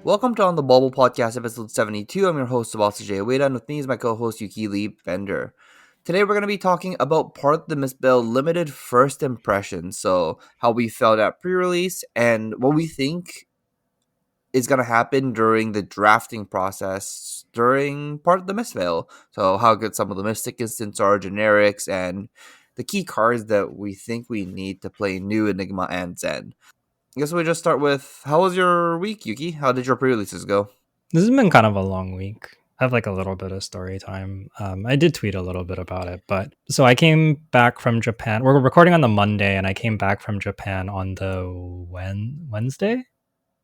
Welcome to On the Bubble Podcast, episode 72. I'm your host, Sabasa J. Ueda, and with me is my co-host, Yuki Lee Bender. Today, we're going to be talking about part of the Mistveil limited first impression. So, how we felt at pre-release and what we think is going to happen during the drafting process during part of the Mistveil. So, how good some of the Mystic instants are, generics, and the key cards that we think we need to play new Enigma and Zen. I guess we just start with, how was your week, Yuki? How did your pre-releases go? This has been kind of a long week. I have like a little bit of story time. I did tweet a little bit about it, but so I came back from Japan. We're recording on the Monday, and I came back from Japan on the Wednesday,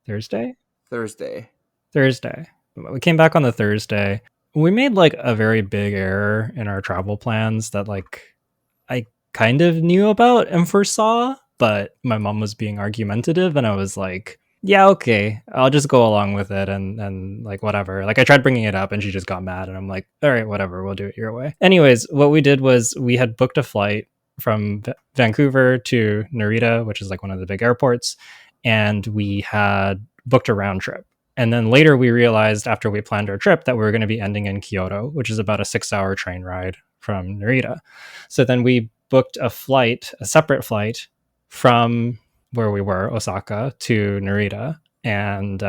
Thursday, Thursday. Thursday. We came back on the Thursday. We made like a very big error in our travel plans that like I kind of knew about and foresaw, but my mom was being argumentative, and I was like, yeah, okay, I'll just go along with it and like whatever. Like I tried bringing it up and she just got mad, and I'm like, all right, whatever, we'll do it your way. Anyways, what we did was we had booked a flight from Vancouver to Narita, which is like one of the big airports, and we had booked a round trip. And then later we realized after we planned our trip that we were going to be ending in Kyoto, which is about a 6-hour train ride from Narita. So then we booked a separate flight from where we were, Osaka, to Narita. And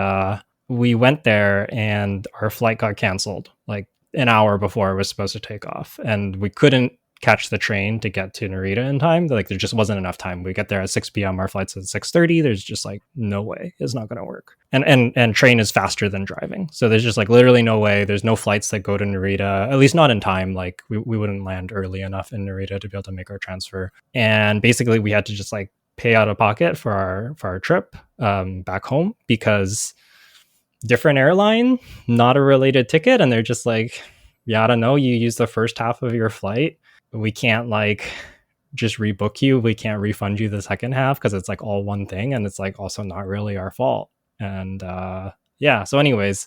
we went there and our flight got canceled like an hour before it was supposed to take off. And we couldn't catch the train to get to Narita in time. Like there just wasn't enough time. We get there at 6 p.m. Our flight's at 6:30. There's just like no way. It's not going to work. And train is faster than driving. So there's just like literally no way. There's no flights that go to Narita, at least not in time. Like we wouldn't land early enough in Narita to be able to make our transfer. And basically we had to just like pay out of pocket for our trip back home because different airline, not a related ticket. And they're just like, yeah, I don't know. You use the first half of your flight. We can't like just rebook you. We can't refund you the second half because it's like all one thing, and it's like also not really our fault. And yeah, so anyways,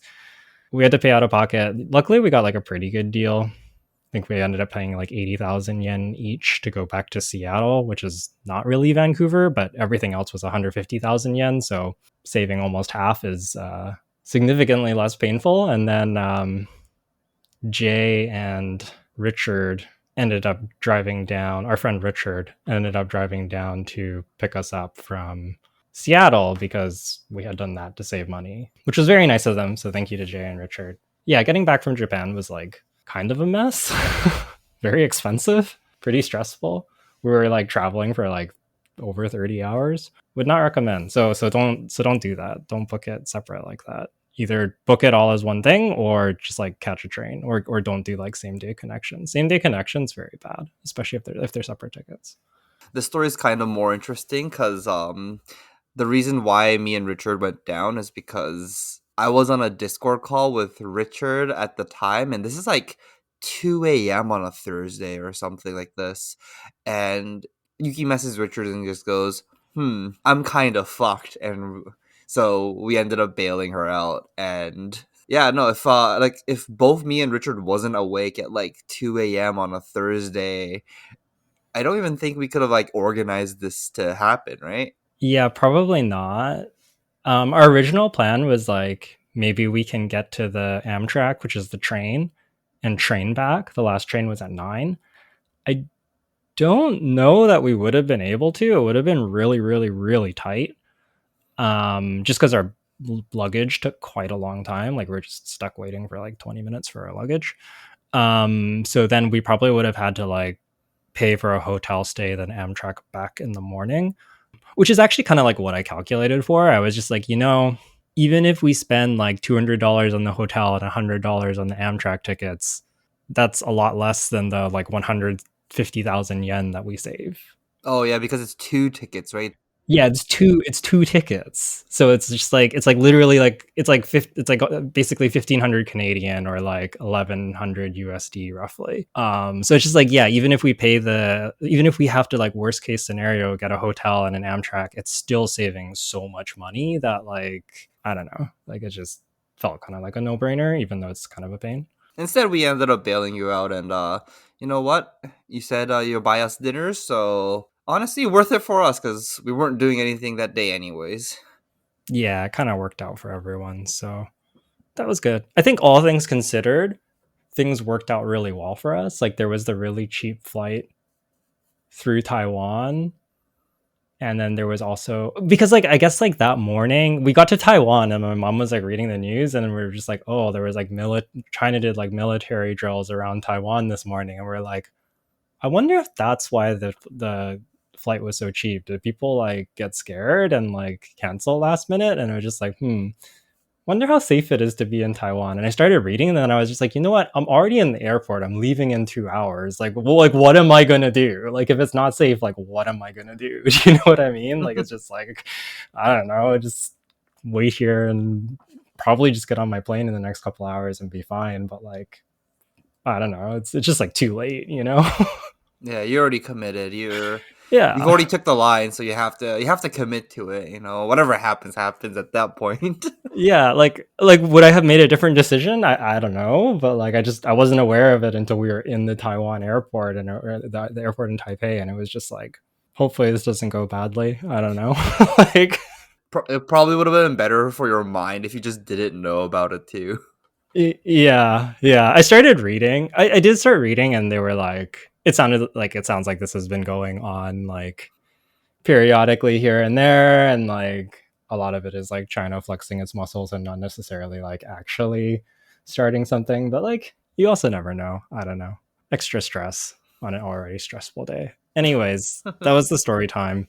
we had to pay out of pocket. Luckily we got like a pretty good deal. I think we ended up paying like 80,000 yen each to go back to Seattle, which is not really Vancouver, but everything else was 150,000 yen, so saving almost half is significantly less painful. And then Jay and Richard ended up driving down, our friend Richard ended up driving down to pick us up from Seattle because we had done that to save money, which was very nice of them. So thank you to Jay and Richard. Yeah, getting back from Japan was like kind of a mess. Very expensive, pretty stressful. We were like traveling for like over 30 hours. Would not recommend. So don't do that. Don't book it separate like that. Either book it all as one thing or just like catch a train, or don't do like same day connections. Same day connections very bad, especially if they're separate tickets. The story is kind of more interesting because the reason why me and Richard went down is because I was on a Discord call with Richard at the time, and this is like 2 a.m. on a Thursday or something like this. And Yuki messages Richard and just goes, I'm kind of fucked. And so we ended up bailing her out. And yeah, no, if both me and Richard wasn't awake at like 2 a.m. on a Thursday, I don't even think we could have like organized this to happen, right? Yeah, probably not. Our original plan was like maybe we can get to the Amtrak, which is the train, and train back. The last train was at 9. I don't know that we would have been able to. It would have been really, really, really tight. Just because our luggage took quite a long time. Like we're just stuck waiting for like 20 minutes for our luggage. So then we probably would have had to like pay for a hotel stay, then Amtrak back in the morning, which is actually kind of like what I calculated for. I was just like, even if we spend like $200 on the hotel and $100 on the Amtrak tickets, that's a lot less than the like 150,000 yen that we save. Oh yeah, because it's 2 tickets, right? Yeah, it's two tickets. So it's like literally like basically 1,500 Canadian or like 1,100 USD roughly. So it's just like, yeah, even if we have to like worst case scenario get a hotel and an Amtrak, it's still saving so much money that like I don't know, like it just felt kind of like a no-brainer, even though it's kind of a pain. Instead, we ended up bailing you out, and you know what? You said you'll buy us dinners, so honestly, worth it for us because we weren't doing anything that day, anyways. Yeah, it kind of worked out for everyone. So that was good. I think all things considered, things worked out really well for us. Like there was the really cheap flight through Taiwan. And then there was also because like I guess like that morning we got to Taiwan and my mom was like reading the news and we were just like, oh, there was like China did like military drills around Taiwan this morning, and we're like, I wonder if that's why the flight was so cheap. Did people like get scared and like cancel last minute? And it was just like, wonder how safe it is to be in Taiwan. And I started reading, and then I was just like, you know what? I'm already in the airport. I'm leaving in 2 hours. Like, well, like, what am I gonna do? Like, if it's not safe, like, what am I gonna do? Do you know what I mean? Like, it's just like, I don't know. Just wait here and probably just get on my plane in the next couple hours and be fine. But like, I don't know. It's just like too late, you know? Yeah, you're already committed. You've Yeah. already took the line, so you have to commit to it. Whatever happens, happens at that point. Yeah, like would I have made a different decision? I don't know, but like I wasn't aware of it until we were in the Taiwan airport and the airport in Taipei, and it was just like, hopefully this doesn't go badly. I don't know. Like It probably would have been better for your mind if you just didn't know about it too. yeah, yeah. I started reading. I did start reading, and they were like, it sounds like this has been going on like periodically here and there, and like a lot of it is like China flexing its muscles and not necessarily like actually starting something, but like you also never know. I don't know. Extra stress on an already stressful day. Anyways, that was the story time.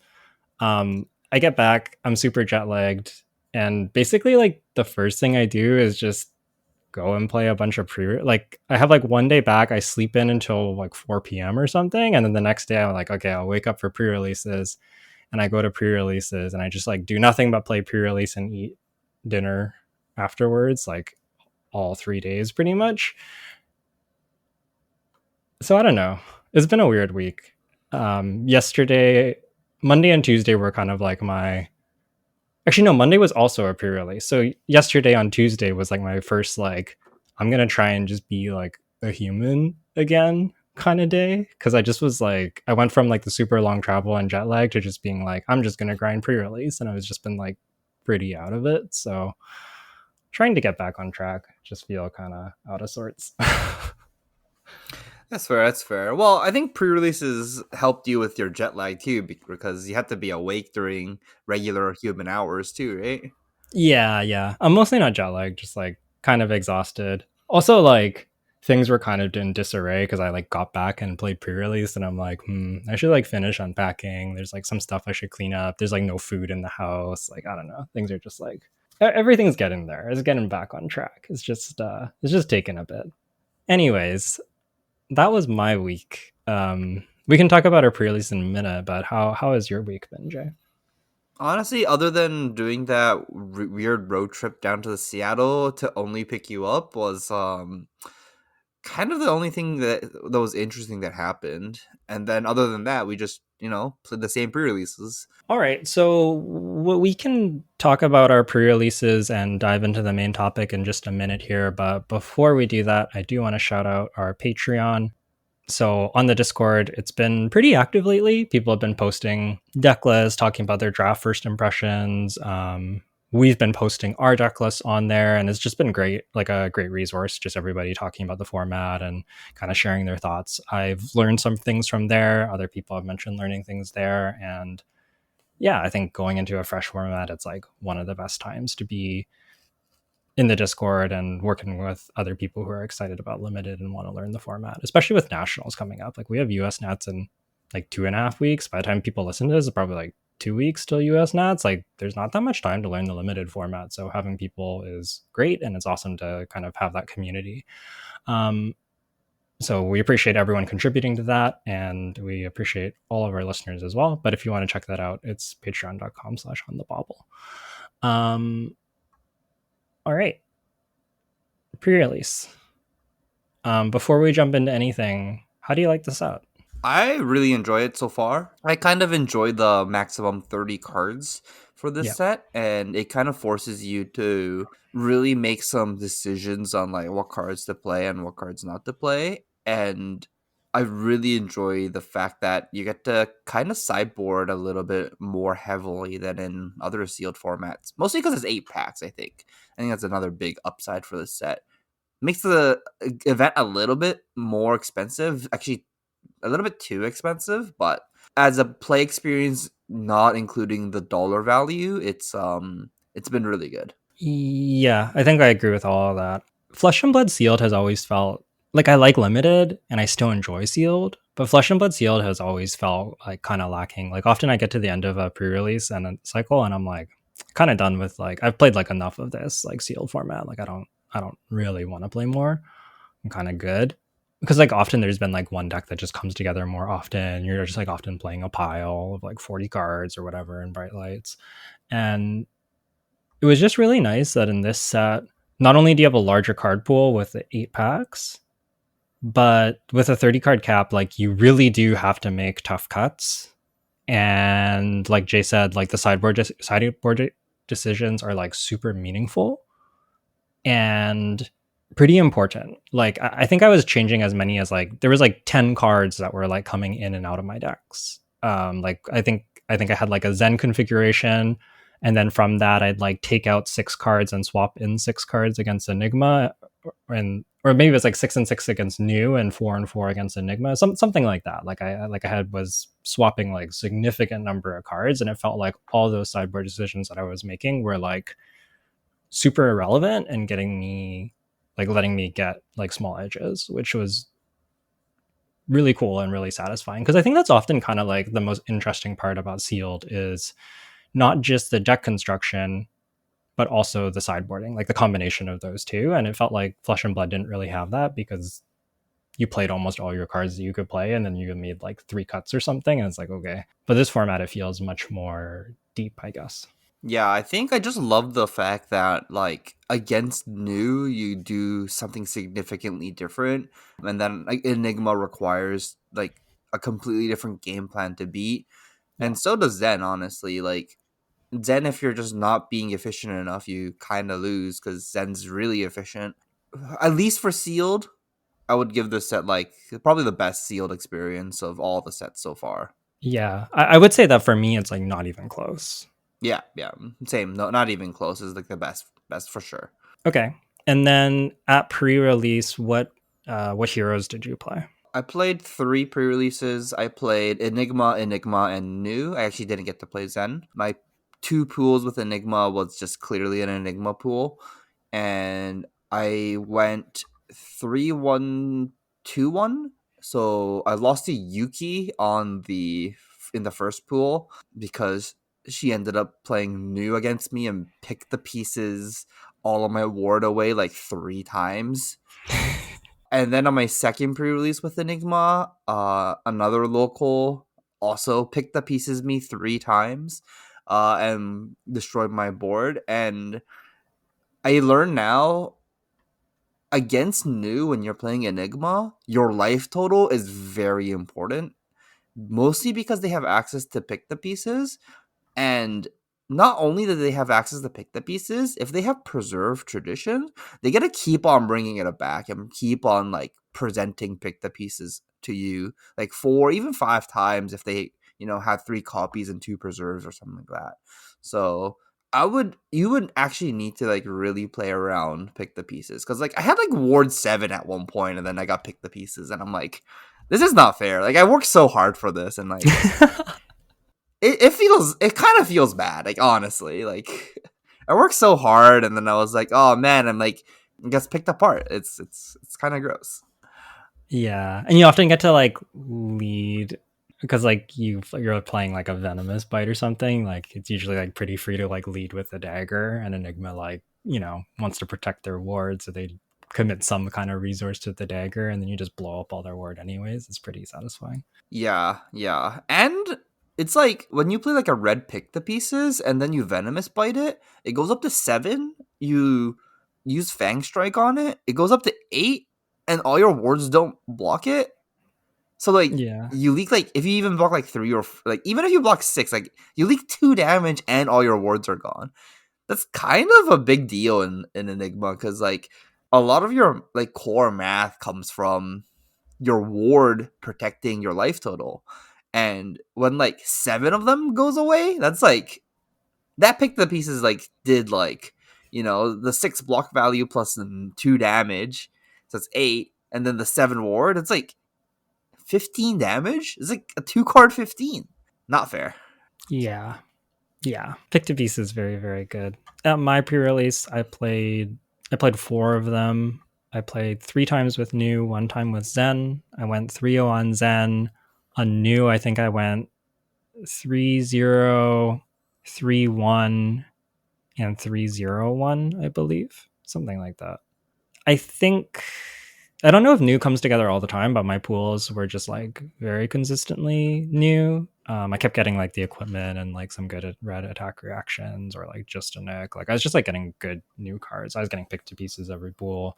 I get back, I'm super jet lagged, and basically like the first thing I do is just go and play a bunch of pre like I have like one day back, I sleep in until like 4 p.m. or something, and then the next day I'm like, okay, I'll wake up for pre-releases, and I go to pre-releases and I just like do nothing but play pre-release and eat dinner afterwards, like all 3 days pretty much. So I don't know. It's been a weird week. Yesterday, Monday and Tuesday were kind of like my actually no, Monday was also a pre-release. So yesterday on Tuesday was like my first like I'm gonna try and just be like a human again kind of day, because I just was like I went from like the super long travel and jet lag to just being like I'm just gonna grind pre-release, and I was just been like pretty out of it. So trying to get back on track, just feel kind of out of sorts. That's fair. That's fair. Well, I think pre-releases helped you with your jet lag too, because you had to be awake during regular human hours too, right? Yeah, yeah. I'm mostly not jet lagged, just like kind of exhausted. Also, like things were kind of in disarray because I like got back and played pre-release, and I'm like, I should like finish unpacking. There's like some stuff I should clean up. There's like no food in the house. Like I don't know. Things are just like everything's getting there. It's getting back on track. It's just taking a bit. Anyways, that was my week. We can talk about our pre-release in a minute, but how has your week been, Jay? Honestly, other than doing that weird road trip down to Seattle to only pick you up was kind of the only thing that was interesting that happened. And then other than that, we just played the same pre-releases. All right, so we can talk about our pre-releases and dive into the main topic in just a minute here. But before we do that, I do want to shout out our Patreon. So on the Discord, it's been pretty active lately. People have been posting deck lists, talking about their draft first impressions. We've been posting our deck lists on there, and it's just been great, like a great resource. Just everybody talking about the format and kind of sharing their thoughts. I've learned some things from there. Other people have mentioned learning things there, and yeah, I think going into a fresh format, it's like one of the best times to be in the Discord and working with other people who are excited about limited and want to learn the format, especially with nationals coming up. Like we have US Nats in like 2.5 weeks. By the time people listen to this, it's probably like 2 weeks till US Nats. Like there's not that much time to learn the limited format. So having people is great, and it's awesome to kind of have that community. Um, so we appreciate everyone contributing to that, and we appreciate all of our listeners as well. But if you want to check that out, it's patreon.com/onthebobble. All right, pre-release. Before we jump into anything, how do you like this out? I really enjoy it so far. I kind of enjoy the maximum 30 cards for this Yeah. set, and it kind of forces you to really make some decisions on like what cards to play and what cards not to play. And I really enjoy the fact that you get to kind of sideboard a little bit more heavily than in other sealed formats. Mostly because it's 8 packs, I think. I think that's another big upside for the set. Makes the event a little bit more expensive, actually a little bit too expensive, but as a play experience, not including the dollar value, it's been really good. Yeah, I think I agree with all of that. Flesh and Blood Sealed has always felt like I like limited and I still enjoy sealed, but Flesh and Blood Sealed has always felt like kind of lacking. Like often I get to the end of a pre-release and a cycle and I'm like kind of done with like I've played like enough of this like sealed format. Like I don't really want to play more. I'm kind of good. Because like often there's been like one deck that just comes together more often. You're just like often playing a pile of like 40 cards or whatever in bright lights. And it was just really nice that in this set, not only do you have a larger card pool with the 8 packs, but with a 30 card cap, like you really do have to make tough cuts. And like Jay said, like the sideboard decisions are like super meaningful and pretty important. Like I think I was changing as many as like there was like 10 cards that were like coming in and out of my decks. Like I think I had like a Zen configuration, and then from that I'd like take out 6 cards and swap in 6 cards against Enigma, and or maybe it was like 6 and 6 against New and 4 and 4 against Enigma, something like that. Like I had was swapping like significant number of cards, and it felt like all those sideboard decisions that I was making were like super irrelevant and getting me like letting me get like small edges, which was really cool and really satisfying because I think that's often kind of like the most interesting part about sealed is not just the deck construction but also the sideboarding, like the combination of those two. And it felt like Flesh and Blood didn't really have that because you played almost all your cards that you could play and then you made like 3 cuts or something and it's like okay, but this format it feels much more deep, I guess. Yeah, I think I just love the fact that like against new you do something significantly different, and then like Enigma requires like a completely different game plan to beat, Yeah. and so does Zen. Honestly, like Zen, if you're just not being efficient enough, you kind of lose because Zen's really efficient. At least for sealed, I would give this set like probably the best sealed experience of all the sets so far. Yeah, I would say that for me it's like not even close. Yeah, yeah, same. No, not even close. Is like the best for sure. Okay. And then at pre-release, what heroes did you play? I played 3 pre-releases. I played Enigma, Enigma, and New. I actually didn't get to play Zen. My 2 pools with Enigma was just clearly an Enigma pool, and I went 3-1-2-1. So I lost to Yuki on the in the first pool because she ended up playing New against me and picked the pieces all of my ward away like 3 times. And then on my second pre-release with Enigma, another local also picked the pieces me 3 times, and destroyed my board. And I learned now against new when you're playing Enigma, your life total is very important. Mostly because they have access to pick the pieces, and not only do they have access to pick the pieces, if they have preserved tradition, they get to keep on bringing it back and keep on like presenting pick the pieces to you like 4 even 5 times if they have 3 copies and 2 preserves or something like that. So you would actually need to like really play around pick the pieces because like I had like ward 7 at one point and then I got pick the pieces and I'm like, this is not fair. Like I worked so hard for this and like it kind of feels bad, like honestly. Like I worked so hard and then I was like, oh man, I'm like it gets picked apart. It's kind of gross. Yeah, and you often get to like lead because like you're playing like a venomous bite or something. Like it's usually like pretty free to like lead with a dagger, and Enigma like wants to protect their ward, so they commit some kind of resource to the dagger, and then you just blow up all their ward anyways. It's pretty satisfying. Yeah, yeah. And it's like when you play like a red pick the pieces and then you venomous bite it, it goes up to 7. You use Fang Strike on it, it goes up to 8, and all your wards don't block it. So like Yeah. you leak like if you even block like 3 or like even if you block 6, like you leak 2 damage and all your wards are gone. That's kind of a big deal in Enigma because like a lot of your like core math comes from your ward protecting your life total. And when like 7 of them goes away, that's like that pick the pieces like did like the 6 block value plus the 2 damage, so it's 8, and then the 7 ward. It's like 15 damage. It's like a 2 card 15. Not fair. Yeah. Yeah. Pick to Beast is very, very good. At my pre-release, I played 4 of them. I played 3 times with New, 1 time with Zen. I went 3-0 on Zen. On New, I think I went 3-0, 3-1, and 3-0-1, I believe. Something like that. I think I don't know if New comes together all the time, but my pools were just like very consistently New. I kept getting like the equipment and like some good red attack reactions or like just a nick. Like I was just like getting good new cards. I was getting picked to pieces every pool.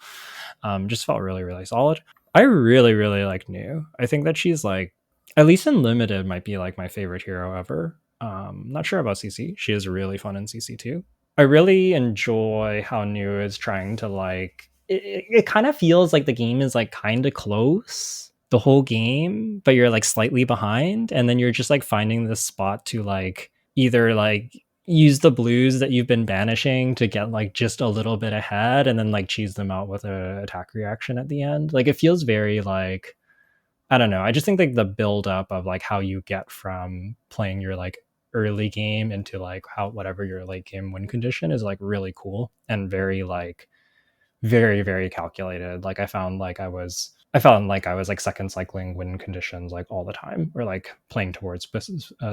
Just felt really, really solid. I really, really like New. I think that she's like, at least in limited, might be like my favorite hero ever. Not sure about CC. She is really fun in CC too. I really enjoy how New is trying to like. It kind of feels like the game is like kind of close the whole game, but you're like slightly behind, and then you're just like finding this spot to like either like use the blues that you've been banishing to get like just a little bit ahead, and then like cheese them out with a attack reaction at the end. Like it feels very like I don't know. I just think like the build up of like how you get from playing your like early game into like how whatever your late game win condition is like really cool and very like very very calculated. Like I found like I was like second cycling win conditions like all the time, or like playing towards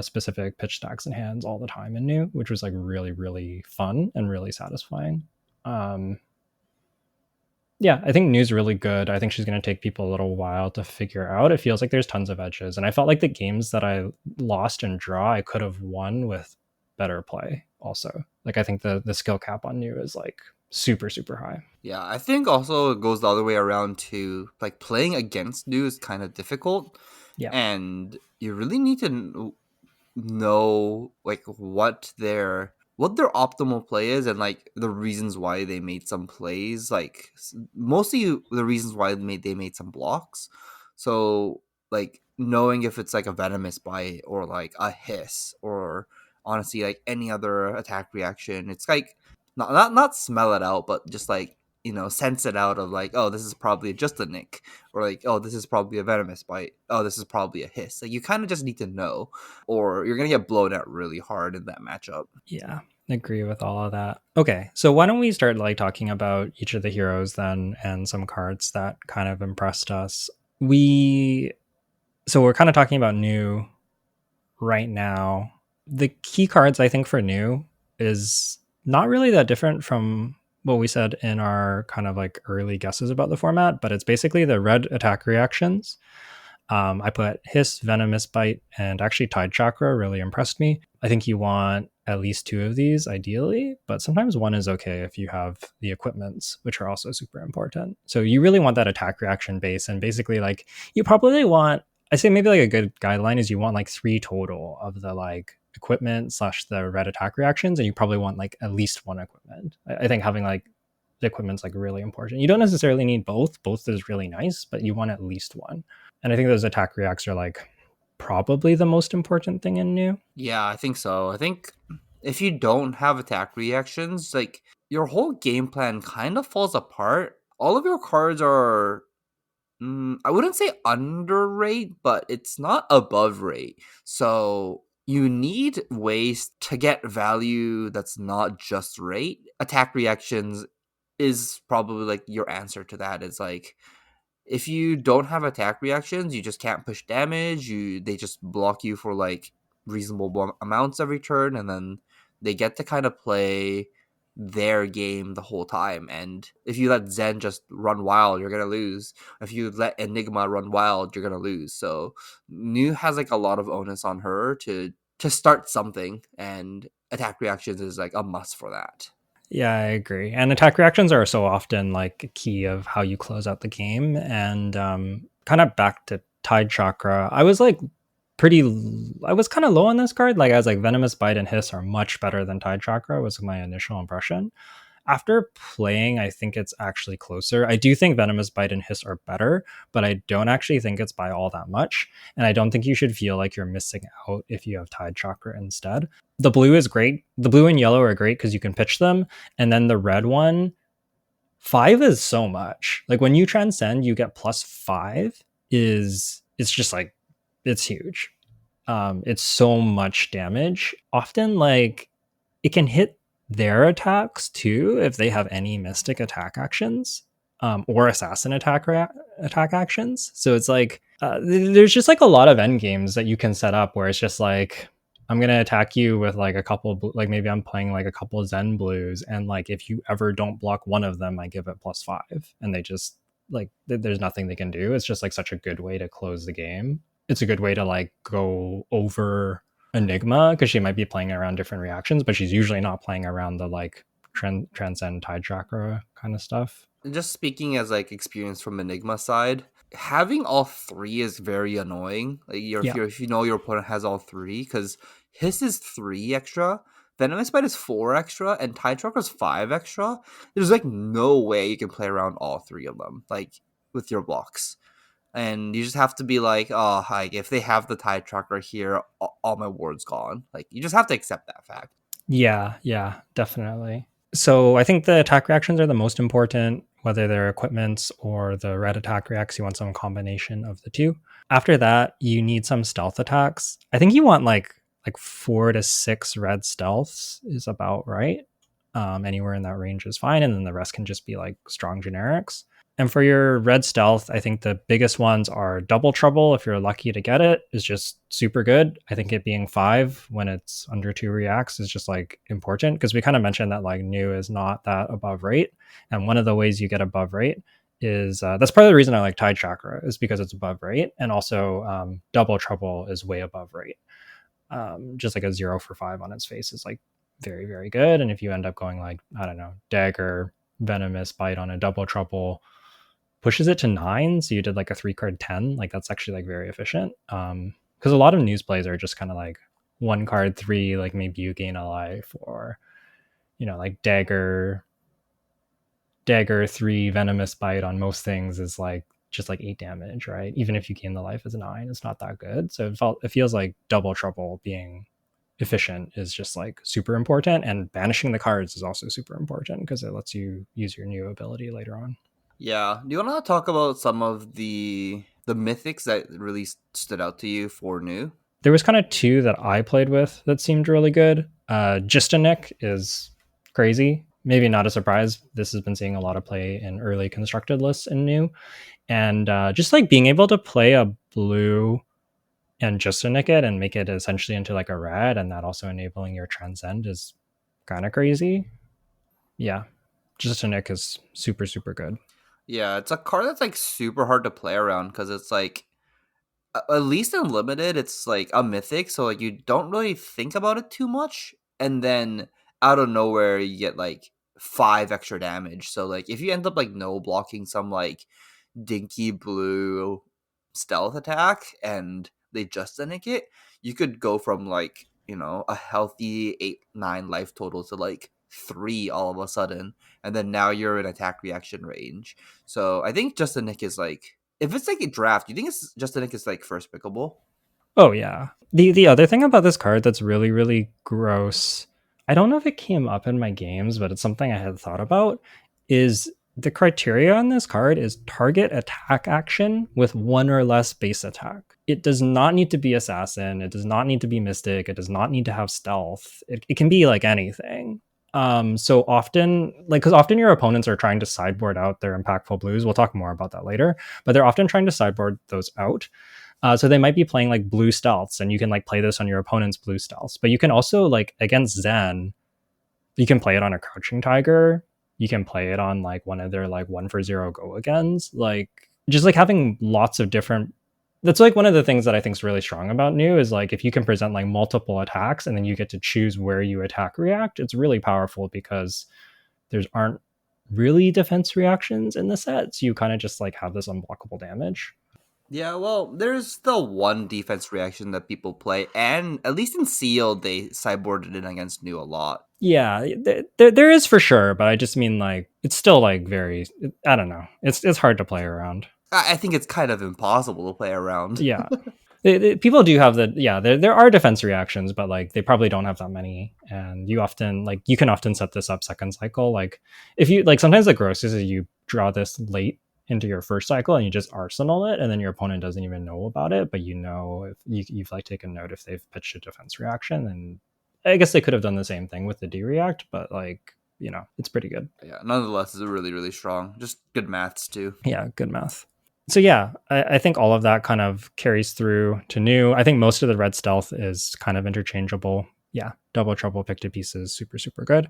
specific pitch stacks and hands all the time in New, which was like really really fun and really satisfying. Um, yeah, I think New's really good. I think she's going to take people a little while to figure out. It feels like there's tons of edges, and I felt like the games that I lost and draw, I could have won with better play. Also, like I think the skill cap on New is like super super high. Yeah, I think also it goes the other way around too. Like playing against new is kind of difficult, Yeah, and you really need to know like what their optimal play is, and like the reasons why they made some plays, like mostly the reasons why they made some blocks. So like knowing if it's like a venomous bite or like a hiss or honestly like any other attack reaction, it's like not smell it out, but just like sense it out of like, oh, this is probably just a nick, or like, oh, this is probably a venomous bite, oh, this is probably a hiss. Like you kind of just need to know, or you're gonna get blown out really hard in that matchup. yeah, agree with all of that. Okay, so why don't we start like talking about each of the heroes then and some cards that kind of impressed us. We so we're kind of talking about New right now. The key cards I think for New is not really that different from what we said in our kind of like early guesses about the format, but it's basically the red attack reactions. I put Hiss, Venomous Bite, and actually Tide Chakra really impressed me. I think you want at least 2 of these ideally, but sometimes one is okay if you have the equipments, which are also super important. So you really want that attack reaction base, and basically like you probably want, I say maybe like a good guideline is you want like 3 total of the like equipment slash the red attack reactions, and you probably want like at least one equipment. I think having like the equipment's like really important. You don't necessarily need both. Both is really nice, but you want at least one. And I think those attack reacts are like probably the most important thing in New. Yeah, I think so. I think if you don't have attack reactions, like your whole game plan kind of falls apart. All of your cards are, I wouldn't say under rate, but it's not above rate. So you need ways to get value that's not just rate. Attack reactions is probably like your answer to that. Is like, if you don't have attack reactions, you just can't push damage. They just block you for like reasonable amounts every turn, and then they get to kind of play their game the whole time. And if you let Zen just run wild, you're gonna lose. If you let Enigma run wild, you're gonna lose. So New has like a lot of onus on her to start something, and attack reactions is like a must for that. Yeah, I agree. And attack reactions are so often like a key of how you close out the game. And kind of back to Tide Chakra, pretty, I was kind of low on this card. Like I was like Venomous Bite and Hiss are much better than Tide Chakra was my initial impression. After playing, I think it's actually closer. I do think Venomous Bite and Hiss are better, but I don't actually think it's by all that much. And I don't think you should feel like you're missing out if you have Tide Chakra instead. The blue is great. The blue and yellow are great because you can pitch them. And then the red one, 5 is so much. Like when you transcend, you get +5 is it's just like it's huge. It's so much damage. Often like it can hit their attacks too if they have any mystic attack actions or assassin attack actions. So it's like there's just like a lot of end games that you can set up where it's just like I'm gonna attack you with like a couple like maybe I'm playing like a couple Zen blues and like if you ever don't block one of them, I give it +5 and they just like there's nothing they can do. It's just like such a good way to close the game. It's a good way to like go over Enigma because she might be playing around different reactions, but she's usually not playing around the like transcend tide chakra kind of stuff. Just speaking as like experience from Enigma side, having all three is very annoying. Like Yeah. if you know your opponent has all three, because his is 3 extra, Venomous Bite is 4 extra, and Tide Trucker is 5 extra. There's like no way you can play around all three of them, like with your blocks. And you just have to be like, oh, like if they have the Tide Tracker here, all my ward's gone. Like you just have to accept that fact. Yeah, yeah, definitely. So I think the attack reactions are the most important, whether they're equipments or the red attack reacts. You want some combination of the two. After that, you need some stealth attacks. I think you want like 4 to 6 red stealths is about right. Anywhere in that range is fine, and then the rest can just be like strong generics. And for your red stealth, I think the biggest ones are double trouble. If you're lucky to get it, is just super good. I think it being 5 when it's under 2 reacts is just like important because we kind of mentioned that like new is not that above rate. And one of the ways you get above rate is that's part of the reason I like Tide Chakra is because it's above rate. And also double trouble is way above rate. Just like a 0 for 5 on its face is like very, very good. And if you end up going like, I don't know, dagger, venomous bite on a double trouble, pushes it to 9, so you did like a 3 card 10, like that's actually like very efficient because a lot of news plays are just kind of like 1 card 3, like maybe you gain a life, or like dagger 3 venomous bite on most things is like just like 8 damage, right? Even if you gain the life as a 9, it's not that good. So it feels like double trouble being efficient is just like super important, and banishing the cards is also super important because it lets you use your new ability later on. Yeah. Do you want to talk about some of the mythics that really stood out to you for new? There was kind of 2 that I played with that seemed really good. Gistanik is crazy. Maybe not a surprise. This has been seeing a lot of play in early constructed lists in new. And just like being able to play a blue and Gistanik it and make it essentially into like a red, and that also enabling your transcend is kind of crazy. Yeah. Gistanik is super, super good. Yeah, it's a card that's like super hard to play around because it's like at least in limited, it's like a mythic, so like you don't really think about it too much, and then out of nowhere you get like 5 extra damage. So like if you end up like no blocking some like dinky blue stealth attack and they just nick it, you could go from like a healthy 8-9 life total to like 3 all of a sudden, and then now you're in attack reaction range. So I think just a nick is like, if it's like a draft, you think it's just a nick is like first pickable? Oh yeah. The other thing about this card that's really, really gross, I don't know if it came up in my games, but it's something I had thought about, is the criteria on this card is target attack action with 1 or less base attack. It does not need to be assassin, it does not need to be mystic, it does not need to have stealth. It can be like anything. So often, like, because often your opponents are trying to sideboard out their impactful blues. We'll talk more about that later, but they're often trying to sideboard those out. So they might be playing like blue stealths, and you can like play this on your opponent's blue stealths. But you can also like against Zen, you can play it on a crouching tiger. You can play it on like one of their like 1 for 0 go agains. Like just like having lots of different. That's like one of the things that I think is really strong about new is like if you can present like multiple attacks and then you get to choose where you attack react. It's really powerful because there's aren't really defense reactions in the set, so you kind of just like have this unblockable damage. Yeah, well, there's the one defense reaction that people play, and at least in Sealed, they sideboarded it against New a lot. Yeah, there is for sure, but I just mean like it's still like very. I don't know. It's hard to play around. I think it's kind of impossible to play around. Yeah, people do have the yeah. There are defense reactions, but like they probably don't have that many. And you often like you can often set this up second cycle. Like if you like sometimes the grossest is you draw this late into your first cycle and you just arsenal it, and then your opponent doesn't even know about it, but you know if you've like taken note if they've pitched a defense reaction, and I guess they could have done the same thing with the D react, but like it's pretty good. Yeah, nonetheless, it's really, really strong. Just good maths, too. Yeah, good math. So yeah, I think all of that kind of carries through to new. I think most of the red stealth is kind of interchangeable. Yeah, double trouble pick to pieces, super super good.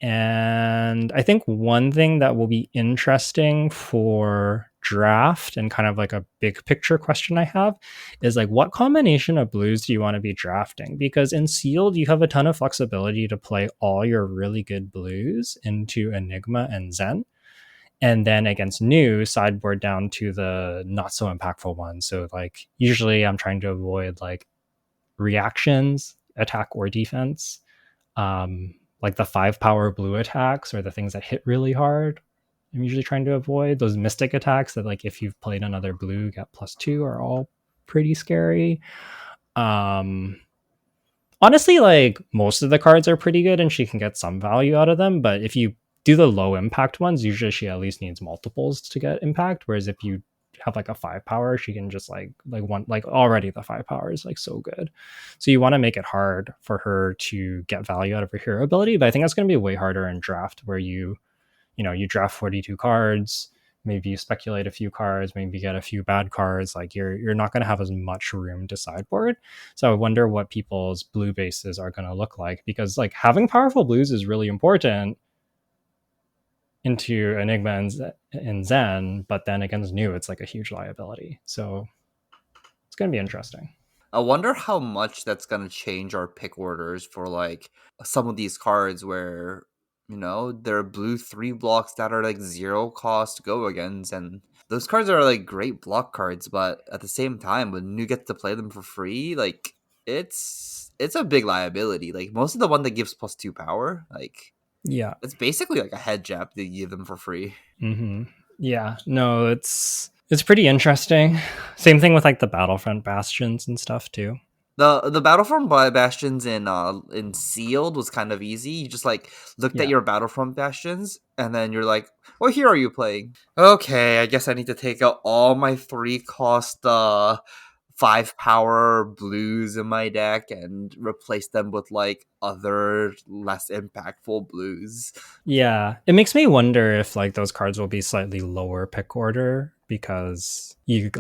And I think one thing that will be interesting for draft and kind of like a big picture question I have is like what combination of blues do you want to be drafting? Because in sealed you have a ton of flexibility to play all your really good blues into Enigma and Zen, and then against new sideboard down to the not so impactful ones. So like usually I'm trying to avoid like reactions, attack or defense. Like the 5 power blue attacks or the things that hit really hard. I'm usually trying to avoid those mystic attacks that like if you've played another blue get +2 are all pretty scary. Um Honestly, like most of the cards are pretty good and she can get some value out of them, but if you do the low impact ones, usually she at least needs multiples to get impact, whereas if you have like a 5 power, she can just like one like already the 5 power is like so good. So you want to make it hard for her to get value out of her hero ability, but I think that's going to be way harder in draft where you draft 42 cards, maybe you speculate a few cards, maybe get a few bad cards. Like you're not going to have as much room to sideboard. So I wonder what people's blue bases are going to look like, because like having powerful blues is really important into Enigma and Zen, but then against new it's like a huge liability. So it's going to be interesting. I wonder how much that's gonna change our pick orders for like some of these cards where there are blue 3 blocks that are like 0 cost to go against, and those cards are like great block cards, but at the same time, when you get to play them for free, like it's a big liability. Like most of the one that gives +2 power, like Yeah. it's basically like a head jab to give them for free. Mm-hmm. Yeah. No, it's pretty interesting. Same thing with like the Battlefront bastions and stuff too. The Battlefront Bastions in Sealed was kind of easy. You just like looked at Yeah. your Battlefront Bastions, and then you're like, "What hero are you playing?" Okay, I guess I need to take out all my 3 cost 5 power blues in my deck and replace them with like other less impactful blues. Yeah, it makes me wonder if like those cards will be slightly lower pick order because you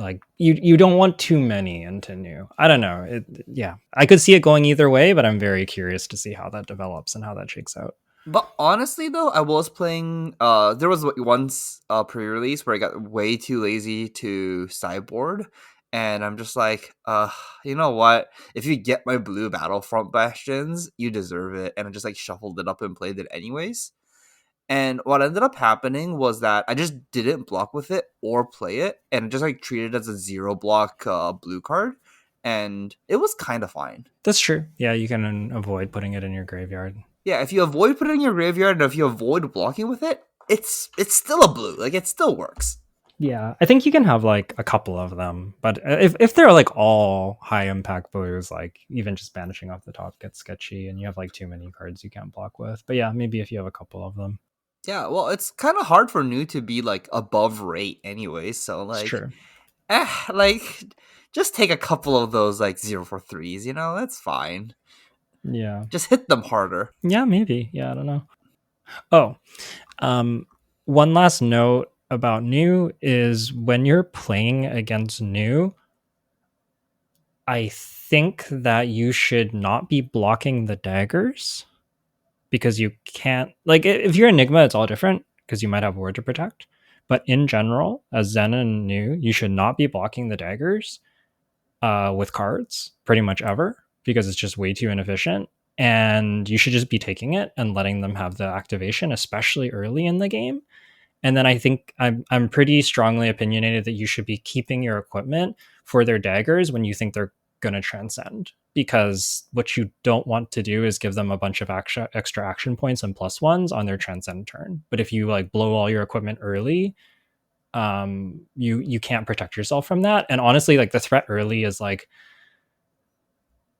don't want too many into new. I don't know. Yeah, I could see it going either way, but I'm very curious to see how that develops and how that shakes out. But honestly, though, I was playing. There was once pre-release where I got way too lazy to sideboard, and I'm just like, you know what? If you get my blue Battlefront Bastions, you deserve it. And I just like shuffled it up and played it anyways. And what ended up happening was that I just didn't block with it or play it, and just like treated it as a 0 block blue card, and it was kind of fine. That's true. Yeah, you can avoid putting it in your graveyard. Yeah, if you avoid putting it in your graveyard and if you avoid blocking with it, it's still a blue. Like it still works. Yeah, I think you can have like a couple of them, but if they're like all high impact blues, like even just banishing off the top gets sketchy, and you have like too many cards you can't block with. But yeah, maybe if you have a couple of them, Yeah, well, it's kind of hard for new to be like above rate anyway. So it's like, true. like just take a couple of those like 0 for 3s. That's fine. Yeah, Just hit them harder. yeah, maybe. Yeah, I don't know. Oh, um, one last note about new is when you're playing against new, I think that you should not be blocking the daggers because you can't like if you're Enigma, it's all different because you might have word to protect. But in general, as Zen and New, you should not be blocking the daggers with cards pretty much ever because it's just way too inefficient. And you should just be taking it and letting them have the activation, especially early in the game. And then I think I'm pretty strongly opinionated that you should be keeping your equipment for their daggers when you think they're going to transcend, because what you don't want to do is give them a bunch of extra action points and plus ones on their transcend turn. But if you like blow all your equipment early, you can't protect yourself from that. And honestly, like the threat early is like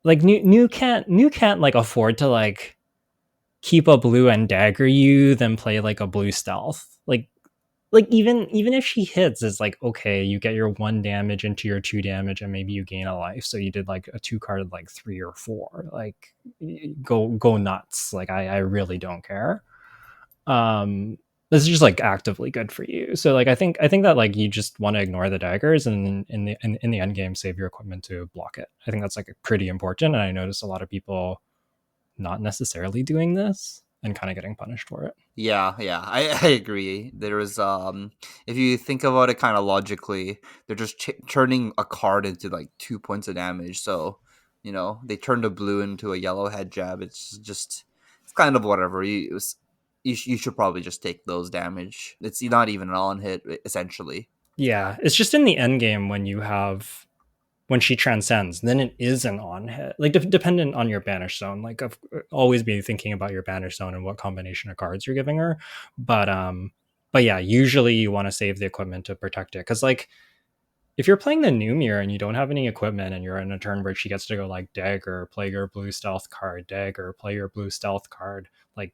new can't like afford to like keep a blue and dagger you, then play like a blue stealth. Like even if she hits, it's like okay, you get your 1 damage into your 2 damage, and maybe you gain a life. So you did like a 2 card like 3 or 4. Like go nuts. Like I really don't care. Um, this is just like actively good for you. So like I think that like you just want to ignore the daggers, and in the end game save your equipment to block it. I think that's like pretty important, and I notice a lot of people not necessarily doing this and kind of getting punished for it. Yeah, yeah, I agree. There is, if you think about it kind of logically, they're just turning a card into like 2 points of damage. So, they turned a blue into a yellow head jab. It's kind of whatever. You should probably just take those damage. It's not even an on hit, essentially. Yeah, it's just in the end game when she transcends, then it is an on hit. Like dependent on your banish zone. Like always be thinking about your banish zone and what combination of cards you're giving her. But yeah, usually you want to save the equipment to protect it, because like if you're playing the new mirror and you don't have any equipment and you're in a turn where she gets to go like dagger, play your blue stealth card, dagger, play your blue stealth card, like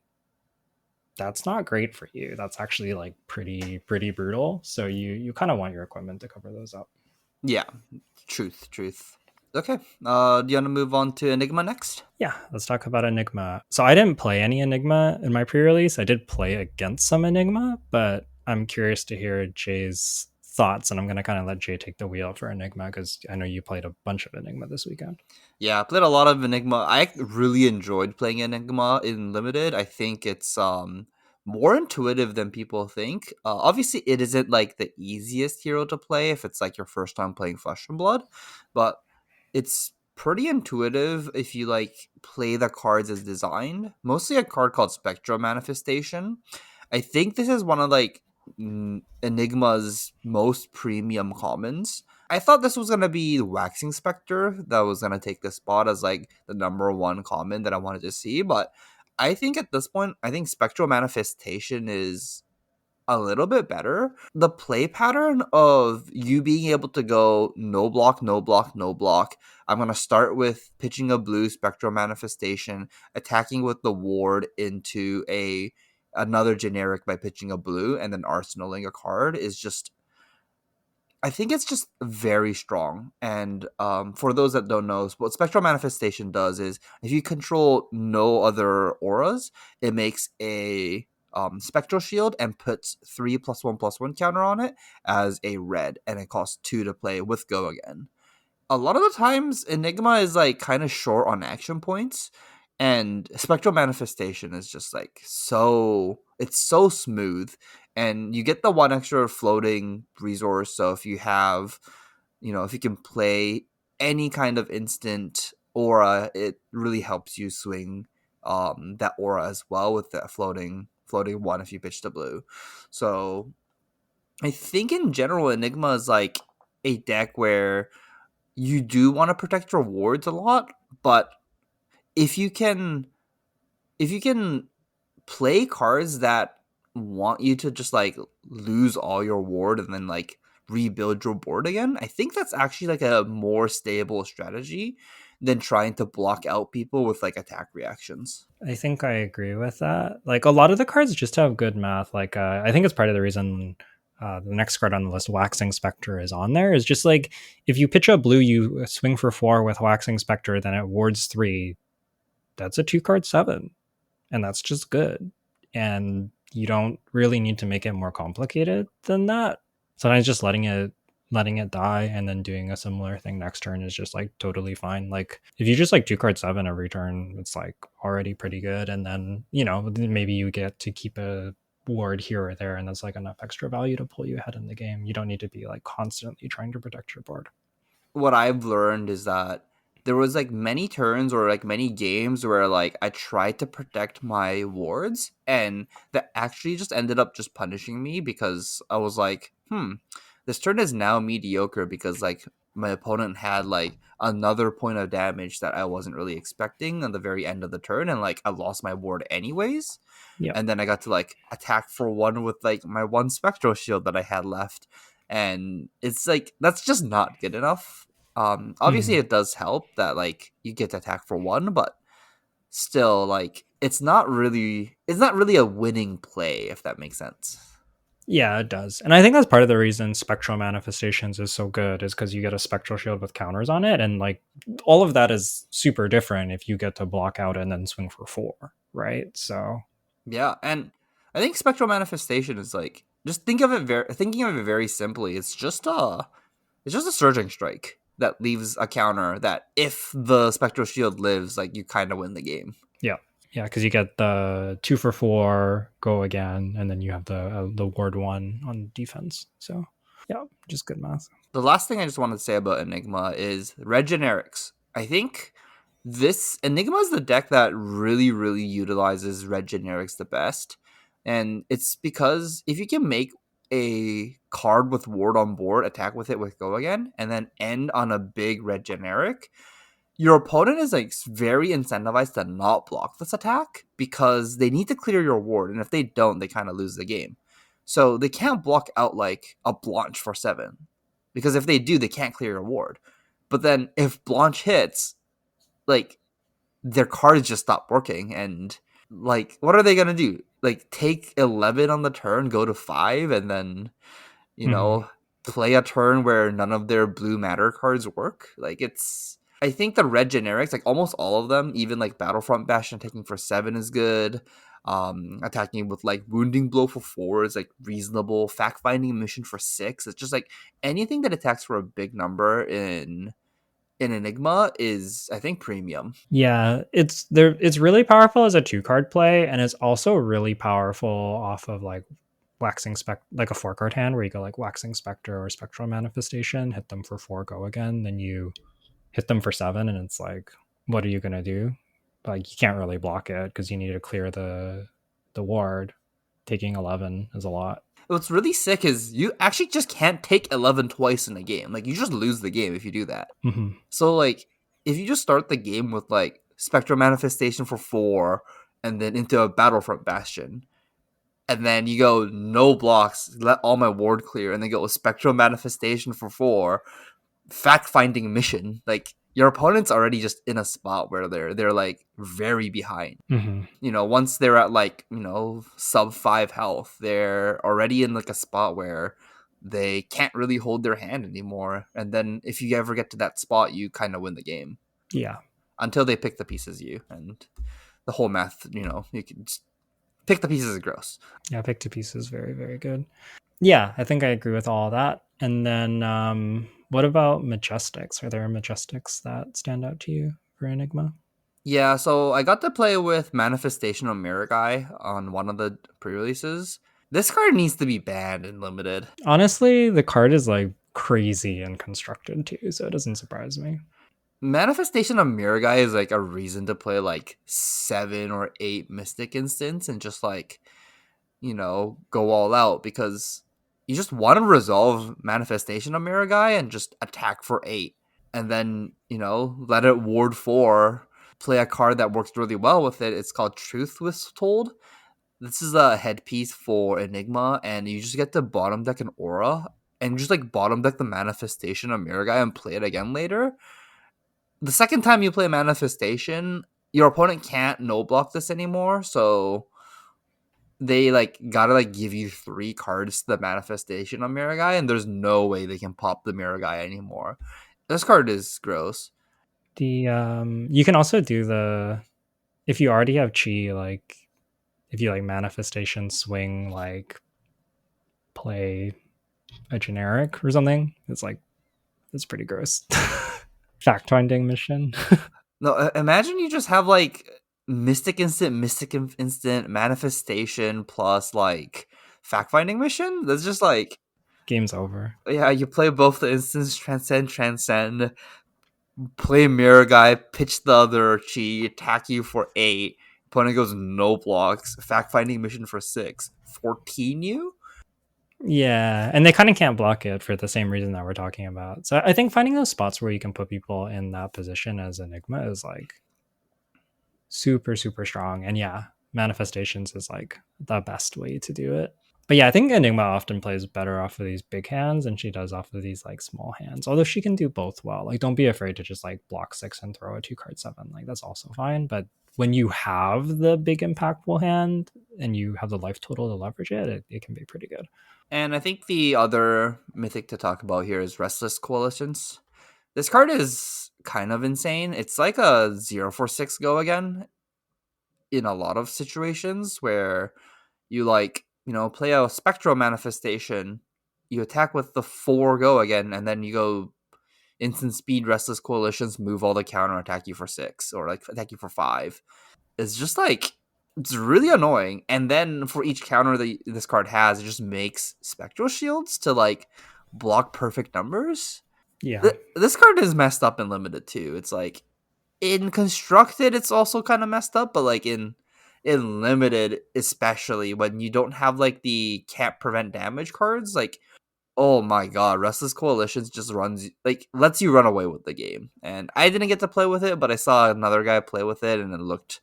that's not great for you. That's actually like pretty brutal. So you kind of want your equipment to cover those up. Yeah, truth. Okay, do you want to move on to Enigma next? Yeah, let's talk about Enigma. So I didn't play any Enigma in my pre-release. I did play against some Enigma, but I'm curious to hear Jay's thoughts, and I'm gonna kind of let Jay take the wheel for Enigma because I know you played a bunch of Enigma this weekend. Yeah, I played a lot of Enigma. I really enjoyed playing Enigma in limited. I think it's more intuitive than people think. Obviously, it isn't like the easiest hero to play if it's like your first time playing Flesh and Blood, but it's pretty intuitive if you like play the cards as designed. Mostly a card called Spectral Manifestation. I think this is one of like Enigma's most premium commons. I thought this was gonna be the Waxing Spectre that was gonna take this spot as like the number one common that I wanted to see, but I think at this point, I think Spectral Manifestation is a little bit better. The play pattern of you being able to go no block, no block, no block. I'm gonna start with pitching a blue Spectral Manifestation, attacking with the ward into a another generic by pitching a blue, and then arsenaling a card is just I think it's just very strong. And for those that don't know, what Spectral Manifestation does is if you control no other auras, it makes a Spectral Shield and puts 3+1/+1 counter on it as a red, and it costs 2 to play with Go Again. A lot of the times Enigma is like kind of short on action points, and Spectral Manifestation is just like it's so smooth, and you get the one extra floating resource. So if you have, if you can play any kind of instant aura, it really helps you swing that aura as well with that floating one if you pitch the blue. So I think in general Enigma is like a deck where you do want to protect rewards a lot, but if you can if you can play cards that want you to just like lose all your ward and then like rebuild your board again, I think that's actually like a more stable strategy than trying to block out people with like attack reactions. I think I agree with that. Like a lot of the cards just have good math. Like I think it's part of the reason the next card on the list, Waxing Spectre, is on there. Is just like if you pitch a blue, you swing for 4 with Waxing Spectre, then it wards 3. That's a 2 card 7, and that's just good. And you don't really need to make it more complicated than that. Sometimes just letting it die and then doing a similar thing next turn is just like totally fine. Like if you just like 2 card 7 every turn, it's like already pretty good. And then maybe you get to keep a ward here or there, and that's like enough extra value to pull you ahead in the game. You don't need to be like constantly trying to protect your board. What I've learned is that there was like many turns or like many games where like I tried to protect my wards and that actually just ended up just punishing me because I was like, this turn is now mediocre because like my opponent had like another point of damage that I wasn't really expecting on the very end of the turn, and like I lost my ward anyways. Yep. And then I got to like attack for one with like my one spectral shield that I had left, and it's like that's just not good enough. Obviously Mhm. it does help that like you get to attack for one, but still like it's not really a winning play, if that makes sense. Yeah, it does. And I think that's part of the reason Spectral Manifestations is so good is because you get a Spectral Shield with counters on it. And like all of that is super different if you get to block out and then swing for four, right? So, Yeah, and I think spectral manifestation is like just thinking of it very simply. It's just a surging strike that leaves a counter that if the spectral shield lives, like you kind of win the game. yeah. Yeah, because you get the 2 for 4, go again, and then you have the ward one on defense. So, yeah, just good math. The last thing I just wanted to say about Enigma is red generics. I think this Enigma is the deck that really, really utilizes red generics the best. And it's because if you can make a card with ward on board, attack with it with go again, and then end on a big red generic, your opponent is like very incentivized to not block this attack because they need to clear your ward, and if they don't, they kind of lose the game. So they can't block out like a Blanche for 7 because if they do, they can't clear your ward. But then if Blanche hits, like their cards just stop working, and like what are they gonna do? Like take 11 on the turn, go to 5, and then you Hmm. know, play a turn where none of their blue matter cards work. Like it's I think the red generics, like almost all of them, even like Battlefront Bastion taking for 7 is good. Attacking with like wounding blow for 4 is like reasonable. Fact finding mission for 6. It's just like anything that attacks for a big number in Enigma is I think premium. Yeah, it's there. It's really powerful as a 2 card play, and it's also really powerful off of like waxing spec, like a 4 card hand where you go like waxing specter or spectral manifestation, hit them for 4, go again, then you hit them for 7, and it's like, what are you gonna do? Like you can't really block it because you need to clear the ward. Taking 11 is a lot. What's really sick is you actually just can't take 11 twice in a game. Like you just lose the game if you do that. Hmm. So like if you just start the game with like Spectral Manifestation for 4 and then into a Battlefront Bastion, and then you go no blocks, let all my ward clear, and then go with Spectral Manifestation for 4, fact finding mission, like your opponent's already just in a spot where they're like very behind. Hmm. Once they're at like, sub 5 health, they're already in like a spot where they can't really hold their hand anymore. And then if you ever get to that spot, you kind of win the game Yeah. until they pick the pieces you. And the whole math, you can just pick the pieces is gross. Yeah, pick to piece is very, very good. Yeah, I think I agree with all of that. And then what about majestics? Are there majestics that stand out to you for Enigma? Yeah, so I got to play with Manifestation of Mirror Guy on one of the pre-releases. This card needs to be banned and limited. Honestly, the card is like crazy and constructed too, so it doesn't surprise me. Manifestation of Mirror Guy is like a reason to play like 7 or 8 Mystic Instants and just like, go all out because you just want to resolve Manifestation of Mirror Guy and just attack for 8. And then, let it ward 4, play a card that works really well with it. It's called Truth Was Told. This is a headpiece for Enigma, and you just get to bottom deck an aura and just like bottom deck the Manifestation of Mirror Guy and play it again later. The second time you play Manifestation, your opponent can't no block this anymore, so they like gotta like give you 3 cards to the Manifestation of Mirror Guy, and there's no way they can pop the Mirror Guy anymore. This card is gross. The you can also do the if you already have chi, like if you like manifestation swing, like play a generic or something, it's pretty gross. Fact finding mission. No, imagine you just have like Mystic Instant, Manifestation plus like fact finding mission. That's just like Game's over. yeah, you play both the instants, transcend, play mirror guy, pitch the other chi, attack you for 8. Opponent goes no blocks. Fact finding mission for 6. 14 you? Yeah, and they kind of can't block it for the same reason that we're talking about. So I think finding those spots where you can put people in that position as Enigma is like super, super strong. And yeah, manifestations is like the best way to do it. But yeah, I think Enigma often plays better off of these big hands than she does off of these like small hands. Although she can do both well. Like, don't be afraid to just like block 6 and throw a 2 card 7. Like, that's also fine. But when you have the big impactful hand and you have the life total to leverage it, it can be pretty good. And I think the other mythic to talk about here is Restless Coalitions. This card is kind of insane. It's like a 0 for 6 go again in a lot of situations where you play a Spectral Manifestation, you attack with the 4 go again, and then you go instant speed Restless Coalitions, move all the counter, attack you for 6, or like attack you for 5. It's just like, it's really annoying. And then for each counter that this card has, it just makes Spectral Shields to like block perfect numbers. Yeah. This card is messed up in limited too. It's like in constructed, it's also kind of messed up, but like in limited, especially when you don't have like the can't prevent damage cards, like oh my god, Restless Coalitions just runs like lets you run away with the game. And I didn't get to play with it, but I saw another guy play with it, and it looked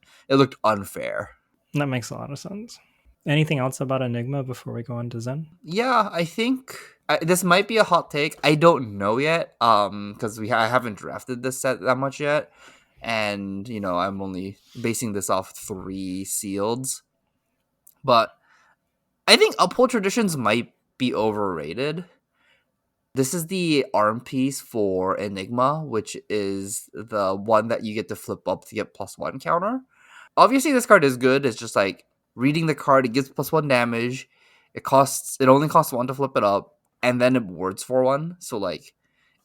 unfair. That makes a lot of sense. Anything else about Enigma before we go on to Zen? Yeah, I think this might be a hot take. I don't know yet, because I haven't drafted this set that much yet, and I'm only basing this off 3 sealeds. But I think Uphold Traditions might be overrated. This is the arm piece for Enigma, which is the one that you get to flip up to get +1 counter. Obviously, this card is good. It's just like reading the card, it gives +1 damage. It only costs 1 to flip it up, and then it wards for 1. So like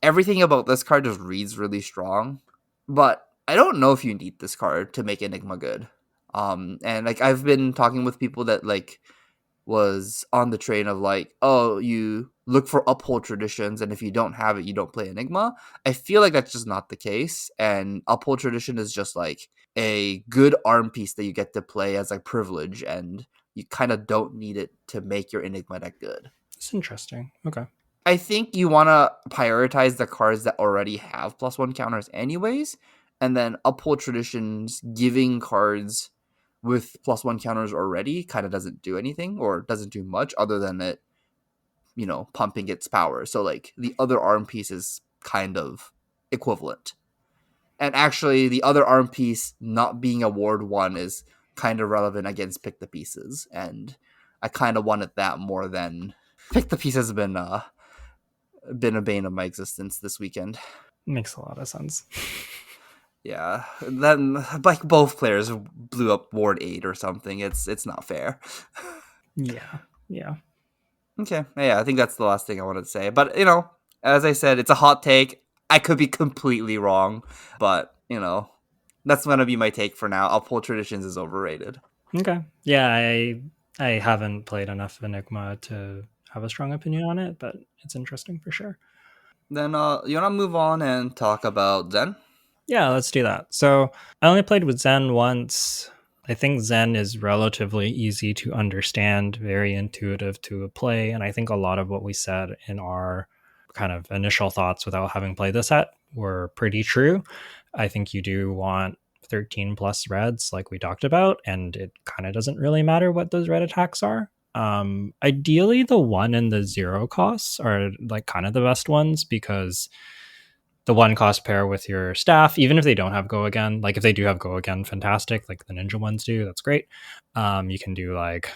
everything about this card just reads really strong. But I don't know if you need this card to make Enigma good. And like I've been talking with people that like was on the train of like, oh, you look for Uphold Traditions, and if you don't have it, you don't play Enigma. I feel like that's just not the case, and Uphold Tradition is just like a good arm piece that you get to play as a privilege, and you kind of don't need it to make your Enigma that good. It's interesting. Okay. I think you want to prioritize the cards that already have +1 counters, anyways, and then Uphold Traditions giving cards with +1 counters already kind of doesn't do anything or doesn't do much other than it, pumping its power. So like the other arm piece is kind of equivalent. And actually, the other arm piece not being a ward 1 is kind of relevant against Pick the Pieces, and I kind of wanted that more than Pick the Piece has been a bane of my existence this weekend. Makes a lot of sense. Yeah, then like both players blew up Ward 8 or something. It's not fair. Yeah. Yeah. Okay, yeah, I think that's the last thing I wanted to say. But as I said, it's a hot take. I could be completely wrong, but that's gonna be my take for now. Uphold Traditions is overrated. Okay. Yeah, I haven't played enough Enigma to have a strong opinion on it, but it's interesting for sure. Then you wanna move on and talk about Zen? Yeah, let's do that. So I only played with Zen once. I think Zen is relatively easy to understand, very intuitive to play, and I think a lot of what we said in our kind of initial thoughts without having played the set were pretty true. I think you do want 13 plus reds, like we talked about, and it kind of doesn't really matter what those red attacks are. Ideally, the 1 and the 0 costs are like kind of the best ones because the 1 cost pair with your staff, even if they don't have go again. Like if they do have go again, fantastic. Like the ninja ones do, that's great. You can do like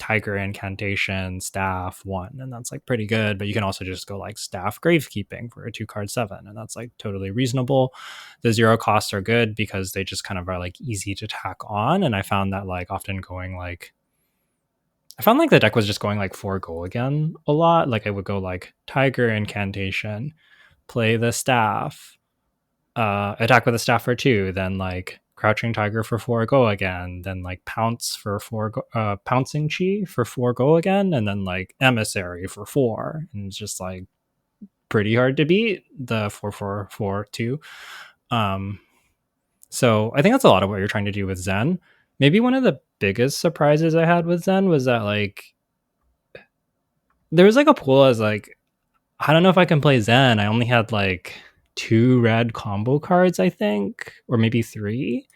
tiger incantation, staff 1, and that's like pretty good. But you can also just go like staff gravekeeping for a 2 card 7, and that's like totally reasonable. The 0 costs are good because they just kind of are like easy to tack on. And I found that like often going like I found like the deck was just going like 4 go again a lot. Like I would go like tiger incantation, play the staff, attack with the staff for 2, then like crouching tiger for 4 go again, then like pounce for 4 go, pouncing chi for 4 go again, and then like emissary for 4. And it's just like pretty hard to beat, the 4442. Um, so I think that's a lot of what you're trying to do with Zen. Maybe one of the biggest surprises I had with Zen was that like there was like a pool. I was like, I don't know if I can play Zen. I only had like two red combo cards, I think, or maybe three.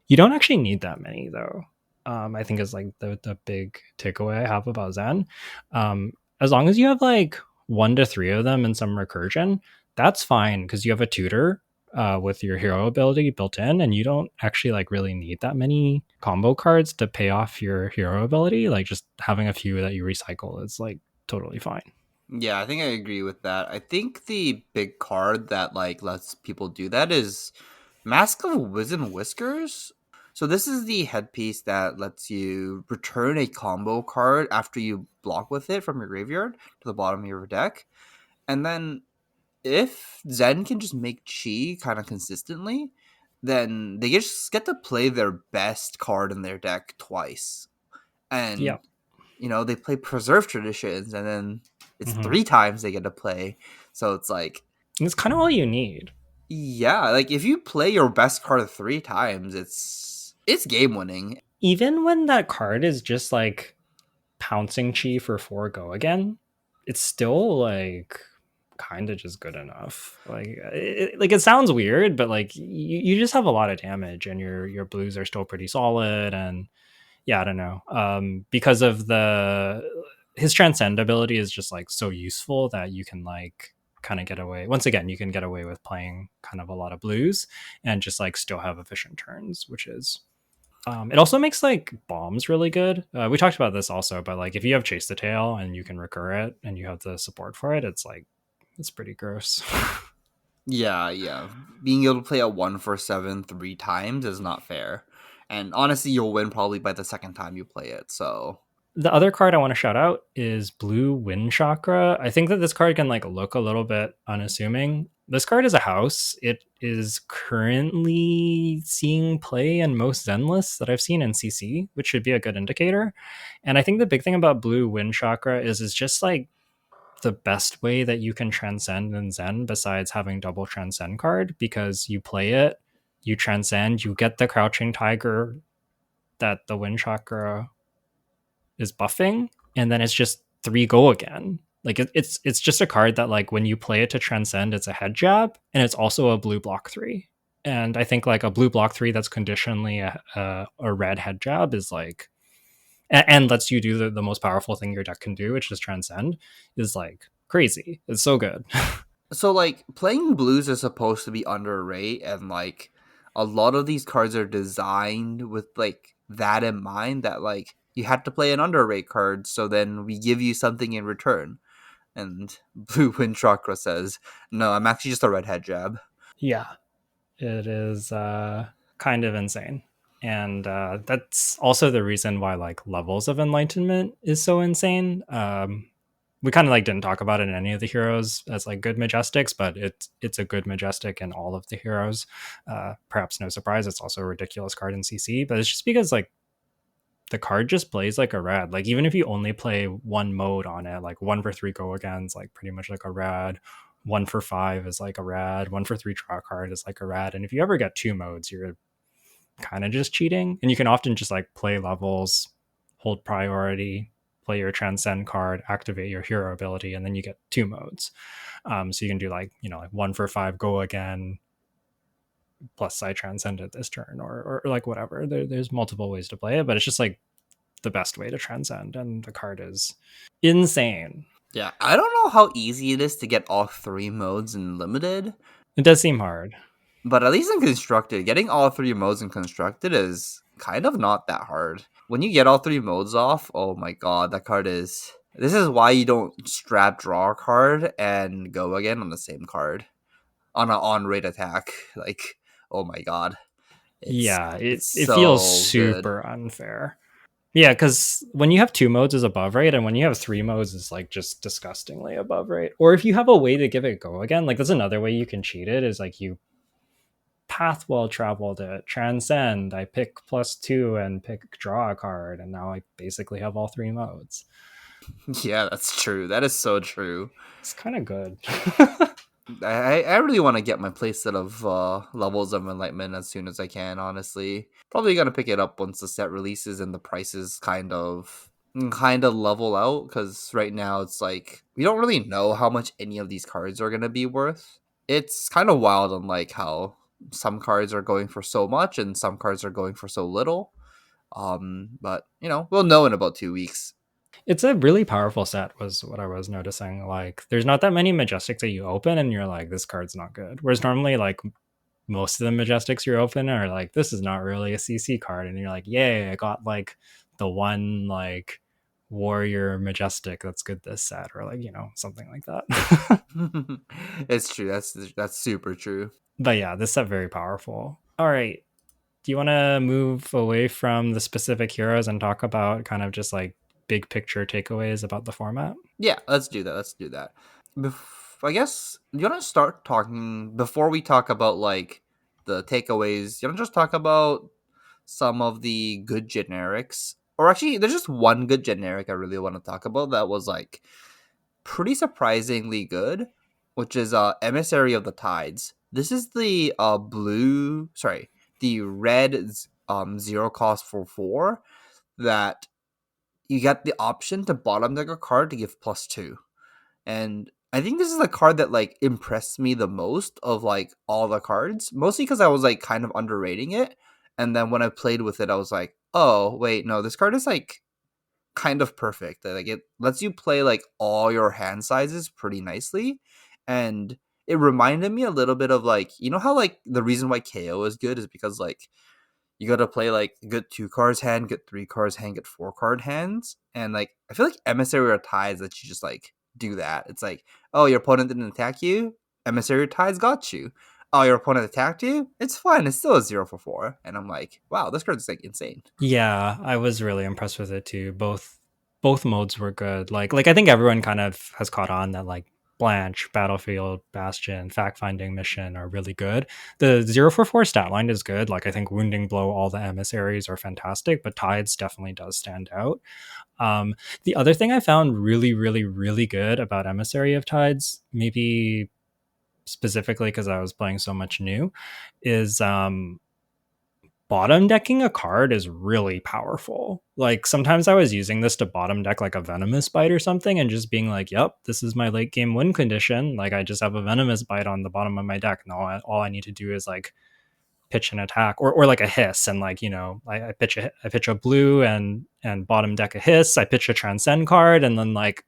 You don't actually need that many though. I think is like the big takeaway I have about Zen. As long as you have like one to three of them and some recursion, that's fine because you have a tutor with your hero ability built in, and you don't actually like really need that many combo cards to pay off your hero ability. Like just having a few that you recycle is like totally fine. Yeah, I think I agree with that. I think the big card that like lets people do that is Mask of Wiz and Whiskers. So this is the headpiece that lets you return a combo card after you block with it from your graveyard to the bottom of your deck. And then if Zen can just make Chi kind of consistently, then they just get to play their best card in their deck twice. Yeah. And they play Preserve Traditions, and then it's Mm-hmm. 3 times they get to play. So it's like, And it's kind of all you need. yeah, like if you play your best card 3 times, it's game winning. Even when that card is just like pouncing chi for four go again, it's still like kind of just good enough. Like it sounds weird, but like you just have a lot of damage, and your blues are still pretty solid. And yeah, I don't know, because of the his transcend ability is just like so useful that you can like kind of get away once again you can get away with playing kind of a lot of blues and just like still have efficient turns, which is it also makes like bombs really good. We talked about this also, but like if you have Chase the Tail and you can recur it and you have the support for it, it's pretty gross. Yeah, yeah. Being able to play a 1 for 7 3 times is not fair. And honestly, you'll win probably by the second time you play it. So The other card I want to shout out is Blue Wind Chakra. I think that this card can like look a little bit unassuming. This card is a house. It is currently seeing play in most Zen lists that I've seen in CC, which should be a good indicator. And I think the big thing about Blue Wind Chakra is it's just like the best way that you can transcend in Zen besides having double transcend card, because you play it, you transcend, you get the crouching tiger that the wind chakra is buffing, and then it's just three go again. Like it's just a card that like when you play it to transcend, it's a head jab, and it's also a blue block three. And I think like a blue block three that's conditionally a red head jab is like and lets you do the most powerful thing your deck can do, which is transcend, is like crazy. It's so good. like playing blues is supposed to be under rate, and like a lot of these cards are designed with like that in mind, that like you had to play an underrate card, so then we give you something in return. And Blue Wind Chakra says, "No, I'm actually just a redhead jab." Yeah, it is kind of insane. And that's also the reason why like levels of enlightenment is so insane. We kind of like didn't talk about it in any of the heroes as like good majestics, but it's a good majestic in all of the heroes. Perhaps no surprise, it's also a ridiculous card in CC, but it's just because like the card just plays like a red. Like even if you only play one mode on it, like 1 for 3 go again's like pretty much like a red. 1 for 5 is like a red. 1 for 3 draw card is like a red. And if you ever get two modes, you're kind of just cheating. And you can often just like play levels, hold priority, play your transcend card, activate your hero ability, and then you get two modes. So you can do like like 1 for 5 go again plus I transcended this turn, or like whatever. There's multiple ways to play it, but it's just like the best way to transcend, and the card is insane. Yeah, I don't know how easy it is to get all 3 modes in limited, It does seem hard. but at least in constructed, getting all 3 modes in constructed is kind of not that hard. When you get all 3 modes off, oh my god, that card is. This is why you don't strap draw a card and go again on the same card on an on rate attack. Like, oh my god, it's Yeah, it's it feels so good. super unfair. Yeah, because when you have two modes is above rate, and when you have three modes is like just disgustingly above rate. Or if you have a way to give it go again, like that's another way you can cheat it, is like you path well traveled it, transcend, I pick +2 and pick draw a card, and now I basically have all three modes. Yeah, that's true. That is so true. It's kind of good. I really want to get my playset of levels of enlightenment as soon as I can. Honestly, probably gonna pick it up once the set releases and the prices kind of level out. Because right now it's like we don't really know how much any of these cards are gonna be worth. It's kind of wild on like how some cards are going for so much and some cards are going for so little. But we'll know in about 2 weeks. It's a really powerful set, was what I was noticing. Like, there's not that many Majestics that you open and you're like, this card's not good. Whereas normally, like, most of the Majestics you open are like, this is not really a CC card. And you're like, yay, I got like the one, like, warrior majestic that's good this set, or like, something like that. It's true. That's super true. But yeah, this set very powerful. All right. Do you want to move away from the specific heroes and talk about kind of just like big picture takeaways about the format? Yeah, let's do that. Let's do that. I guess you want to start talking before we talk about like the takeaways. You want to just talk about some of the good generics, or actually, there's just one good generic I really want to talk about that was like pretty surprisingly good, which is Emissary of the Tides. This is the the red zero cost for 4 that you get the option to bottom deck a card to give +2. And I think this is the card that like impressed me the most of like all the cards, mostly because I was like kind of underrating it. And then when I played with it, I was like, oh wait, no, this card is like kind of perfect. Like it lets you play like all your hand sizes pretty nicely. And it reminded me a little bit of like, how like the reason why KO is good is because like you got to play like good 2 cards hand, good 3 cards hand, get 4 card hands, and like I feel like Emissary or Ties that you just like do that. It's like, oh, your opponent didn't attack you, Emissary or Ties got you. Oh, your opponent attacked you, it's fine. It's still a 0 for 4, and I'm like, wow, this card's like insane. Yeah, I was really impressed with it too. Both modes were good. Like I think everyone kind of has caught on that like Blanche, Battlefield, Bastion, Fact Finding Mission are really good. The 0 for 4 stat line is good. Like I think Wounding Blow, all the emissaries are fantastic, but Tides definitely does stand out. Um, the other thing I found really, really, really good about Emissary of Tides, maybe specifically because I was playing so much new, is bottom decking a card is really powerful. Like sometimes I was using this to bottom deck like a venomous bite or something and just being like, yep, this is my late game win condition. Like I just have a venomous bite on the bottom of my deck. No, all I need to do is like pitch an attack or like a hiss and like, I pitch a blue and bottom deck a hiss. I pitch a transcend card and then like,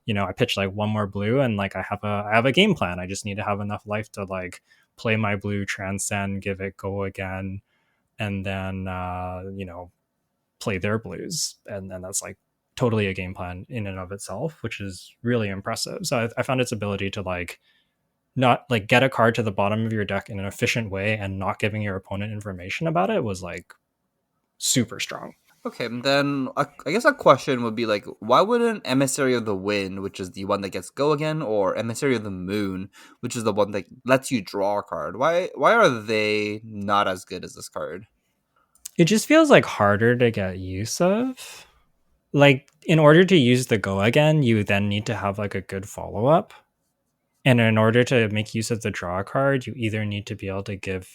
I pitch like one more blue and like I have a game plan. I just need to have enough life to like play my blue, transcend, give it go again, and then play their blues, and then that's like totally a game plan in and of itself, which is really impressive. So I found its ability to like not like get a card to the bottom of your deck in an efficient way and not giving your opponent information about it was like super strong. Okay, and then I guess a question would be like, why wouldn't Emissary of the Wind, which is the one that gets go again, or Emissary of the Moon, which is the one that lets you draw a card, why are they not as good as this card? It just feels like harder to get use of. Like in order to use the go again, you then need to have like a good follow up. And in order to make use of the draw card, you either need to be able to give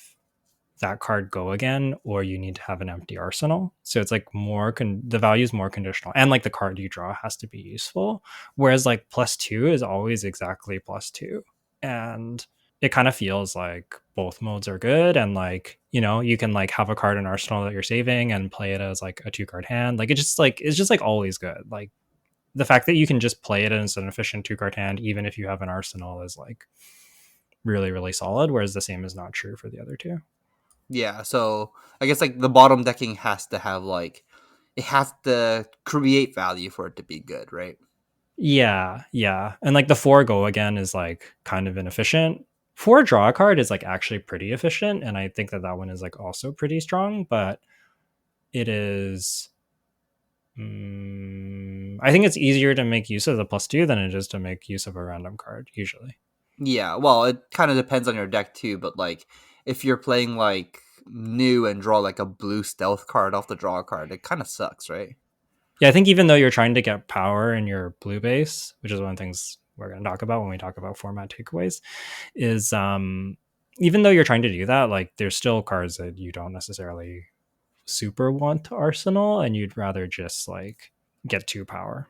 that card go again, or you need to have an empty arsenal. So it's like the value is more conditional, and like the card you draw has to be useful. Whereas like +2 is always exactly +2, and it kind of feels like both modes are good, and like you can like have a card in arsenal that you're saving and play it as like a 2 card hand. Like it's just like always good. Like the fact that you can just play it as an efficient 2 card hand, even if you have an arsenal, is like really really solid. Whereas the same is not true for the other two. Yeah, so I guess like the bottom decking has to have like it has to create value for it to be good, right? Yeah, yeah. And like the 4 go again is like kind of inefficient. 4 draw a card is like actually pretty efficient. And I think that that one is like also pretty strong, but it is. I think it's easier to make use of the +2 than it is to make use of a random card, usually. Yeah, well, it kind of depends on your deck too, but like if you're playing like new and draw like a blue stealth card off the draw card, it kind of sucks, right? Yeah, I think even though you're trying to get power in your blue base, which is one of the things we're going to talk about when we talk about format takeaways, is even though you're trying to do that, like there's still cards that you don't necessarily super want to arsenal, and you'd rather just like get two power.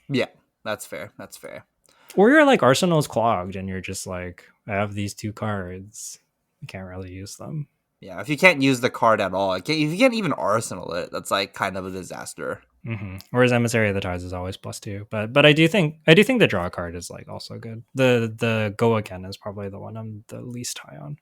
Yeah, that's fair. That's fair. Or you're like arsenal's clogged, and you're just like, I have these two cards, you can't really use them. Yeah, if you can't use the card at all, if you can't even arsenal it, that's like kind of a disaster. Whereas Emissary of the Tides is always +2, but I do think the draw card is like also good. The go again is probably the one I'm the least high on.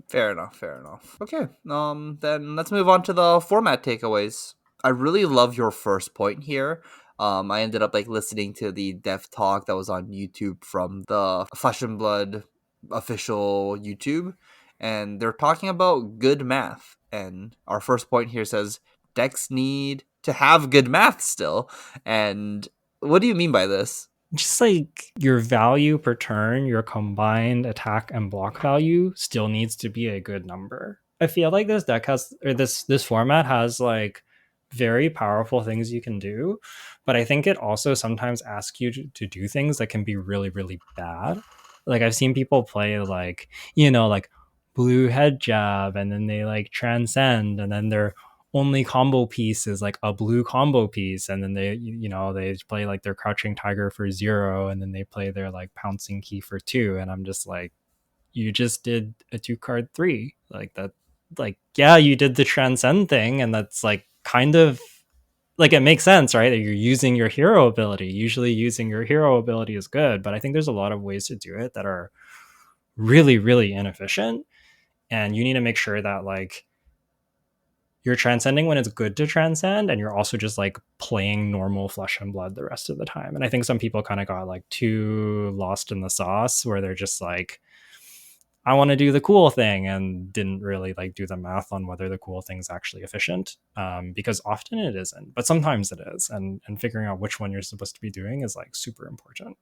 Fair enough. Fair enough. Okay. Then let's move on to the format takeaways. I really love your first point here. I ended up like listening to the dev talk that was on YouTube from the Flesh and Blood official YouTube, and they're talking about good math. And our first point here says decks need to have good math still. And what do you mean by this? Just like your value per turn, your combined attack and block value still needs to be a good number. I feel like this deck has, or this format has like very powerful things you can do, but I think it also sometimes asks you to do things that can be really really bad. Like I've seen people play like, like blue head jab, and then they like transcend, and then they're only combo piece is like a blue combo piece, and then they play like their crouching tiger for 0, and then they play their like pouncing key for 2, and I'm just like, you just did a 2 card 3 like that. Like, yeah, you did the transcend thing, and that's like kind of like, it makes sense, right, that you're using your hero ability. Usually using your hero ability is good, but I think there's a lot of ways to do it that are really really inefficient, and you need to make sure that like you're transcending when it's good to transcend, and you're also just like playing normal flesh and blood the rest of the time. And I think some people kind of got like too lost in the sauce, where they're just like, I want to do the cool thing, and didn't really like do the math on whether the cool thing's actually efficient, because often it isn't, but sometimes it is, and figuring out which one you're supposed to be doing is like super important.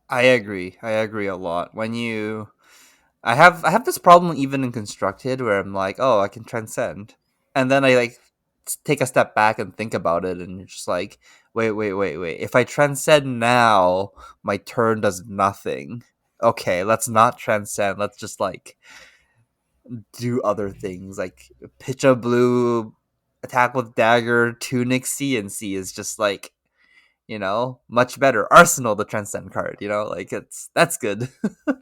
I agree. I agree a lot. I have this problem even in constructed where I'm like, oh, I can transcend, and then I like take a step back and think about it, and you're just like, wait, wait, wait, wait. If I transcend now, my turn does nothing. Okay, let's not transcend. Let's just like do other things, like pitch a blue, attack with dagger, tunic C, and C is just like, much better. Arsenal, the transcend card. Like that's good.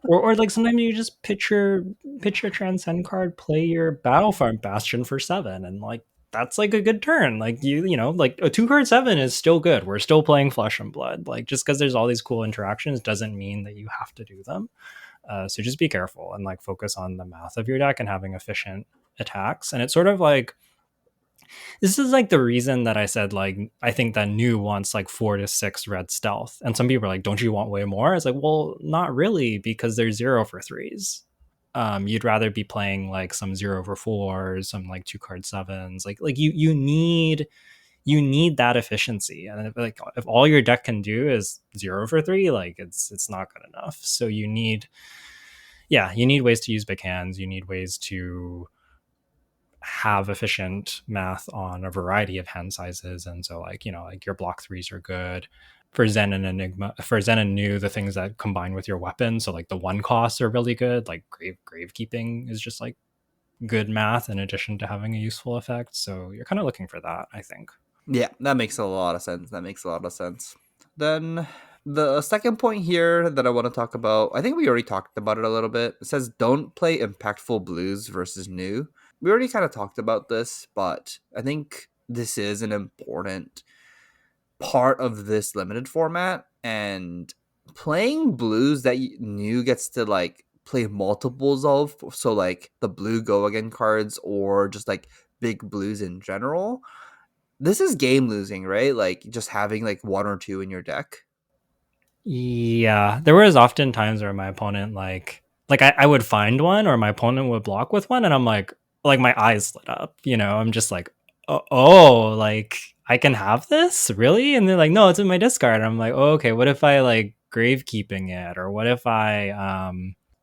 Or like sometimes you just pitch your transcend card, play your Battlefront Bastion for 7, and like that's like a good turn. Like like a 2 card 7 is still good. We're still playing Flesh and Blood. Like, just because there's all these cool interactions doesn't mean that you have to do them. So just be careful and like focus on the math of your deck and having efficient attacks. And it's sort of like, this is like the reason that I said like I think that new wants like 4 to 6 red stealth, and some people are like, don't you want way more? It's like, well, not really, because there's 0 for 3s. You'd rather be playing like some 0 for 4s, some like 2 card 7s. Like you need that efficiency, and if all your deck can do is 0 for 3, like it's not good enough. So you need ways to use big hands. You need ways to have efficient math on a variety of hand sizes. And so like, like your block 3s are good for Zen and Enigma. For Zen and New, the things that combine with your weapon, so like the 1 costs are really good. Like gravekeeping is just like good math in addition to having a useful effect. So you're kind of looking for that, I think. Yeah, that makes a lot of sense. That makes a lot of sense. Then the second point here that I want to talk about, I think we already talked about it a little bit. It says don't play impactful blues versus new. We already kind of talked about this, but I think this is an important part of this limited format, and playing blues that new gets to like play multiples of, so like the blue go again cards or just like big blues in general, this is game losing, right? Like just having like one or two in your deck. Yeah, there was often times where my opponent I would find one, or my opponent would block with one, and I'm like my eyes lit up. I'm just like, oh, like I can have this, really? And they're like, no, it's in my discard. And I'm like, oh, okay. What if I like gravekeeping it, or what if I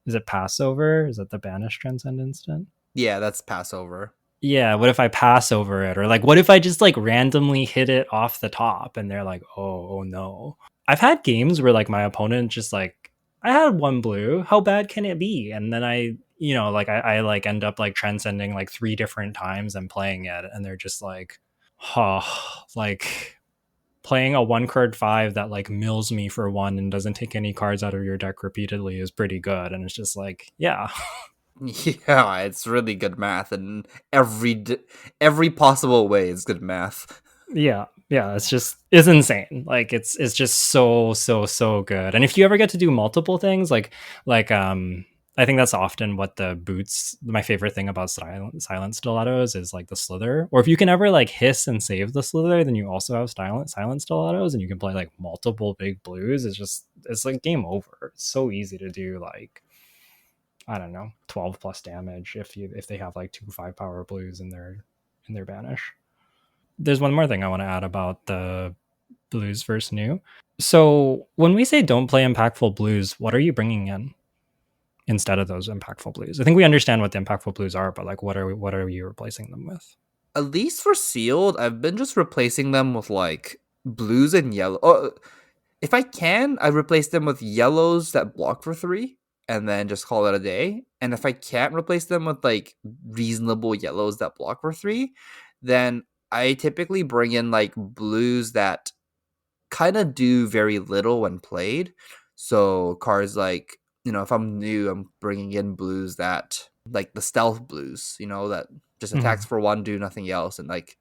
is it Passover? Is that the banish transcend instant? Yeah, that's Passover. yeah, what if I pass over it? Or like what if I just like randomly hit it off the top and they're like, oh no. I've had games where like my opponent just like, I had one blue, how bad can it be? And then I like end up like transcending like three different times and playing it, and they're just like, huh, like playing a one card five that like mills me for one and doesn't take any cards out of your deck repeatedly is pretty good. And it's just like, yeah. Yeah, it's really good math, and every possible way is good math. Yeah, it's insane. Like it's just so good. And if you ever get to do multiple things, like I think that's often what the boots, my favorite thing about silent stilettos is like the slither. Or if you can ever like hiss and save the slither, then you also have silent stilettos and you can play like multiple big blues. It's like game over. It's so easy to do, like, I don't know, 12 plus damage if they have like 2 5 power blues in their banish. There's one more thing I want to add about the blues versus new. So when we say don't play impactful blues, what are you bringing in instead of those impactful blues? I think we understand what the impactful blues are, but like what are you replacing them with? At least for sealed, I've been just replacing them with like blues and yellow. Oh, if I can, I replace them with yellows that block for 3 and then just call it a day. And if I can't replace them with like reasonable yellows that block for 3, then I typically bring in like blues that kind of do very little when played. So cards like, if I'm new, I'm bringing in blues that like the stealth blues, that just attacks Mm-hmm. for 1, do nothing else, and like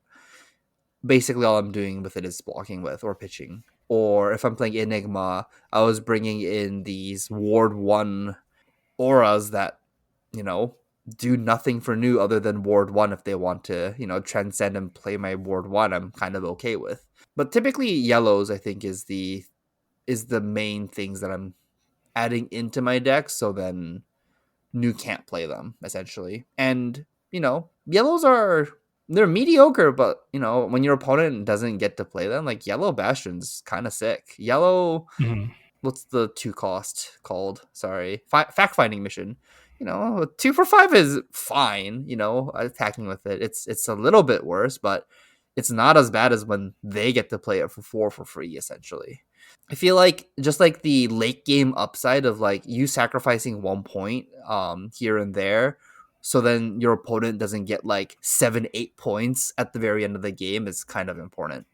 basically all I'm doing with it is blocking with or pitching. Or if I'm playing Enigma, I was bringing in these Ward 1 auras that, you know, do nothing for new other than Ward 1 if they want to, transcend and play my Ward 1, I'm kind of okay with. But typically yellows I think is the main things that I'm adding into my deck, so then new can't play them essentially. And yellows they're mediocre, but when your opponent doesn't get to play them, like Yellow Bastion's kind of sick. Yellow, Mm-hmm. what's the 2 cost called? Sorry, fact finding mission. 2 for 5 is fine. Attacking with it's a little bit worse, but it's not as bad as when they get to play it for 4 for free essentially. I feel like just like the late game upside of like you sacrificing 1 point here and there, so then your opponent doesn't get like 7 8 points at the very end of the game is kind of important.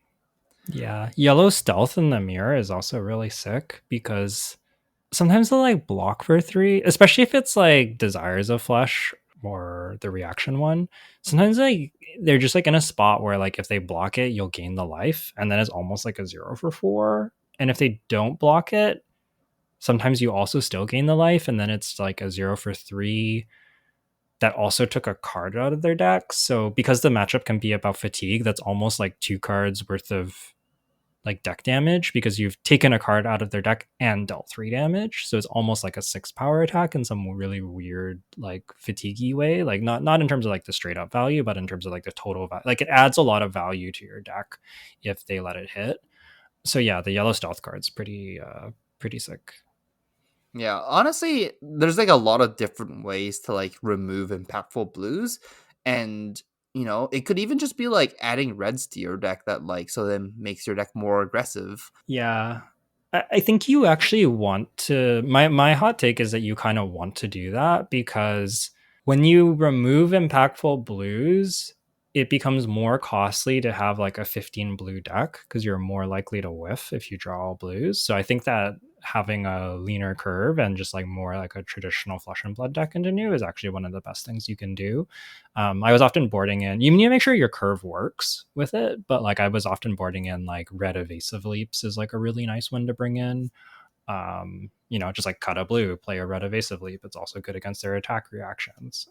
Yeah, yellow stealth in the mirror is also really sick because sometimes they'll like block for three, especially if it's like Desires of Flesh or the reaction one. Sometimes like they're just like in a spot where like if they block it, you'll gain the life, and then it's almost like a 0 for 4. And if they don't block it, sometimes you also still gain the life, and then it's like a 0 for 3 that also took a card out of their deck. So because the matchup can be about fatigue, that's almost like 2 cards worth of like deck damage because you've taken a card out of their deck and dealt 3 damage. So it's almost like a 6 power attack in some really weird like fatiguey way. Like not in terms of like the straight up value, but in terms of like the total value. Like it adds a lot of value to your deck if they let it hit. So yeah, the yellow stealth card's pretty sick. Yeah, honestly, there's like a lot of different ways to like remove impactful blues, and it could even just be like adding reds to your deck that like so then makes your deck more aggressive. Yeah. I think you actually want to, my hot take is that you kind of want to do that because when you remove impactful blues, it becomes more costly to have like a 15 blue deck because you're more likely to whiff if you draw all blues. So I think that having a leaner curve and just like more like a traditional flesh and blood deck into new is actually one of the best things you can do. I was often boarding in. You need to make sure your curve works with it, but like I was often boarding in like red evasive leaps is like a really nice one to bring in. Just like cut a blue, play a red evasive leap. It's also good against their attack reactions.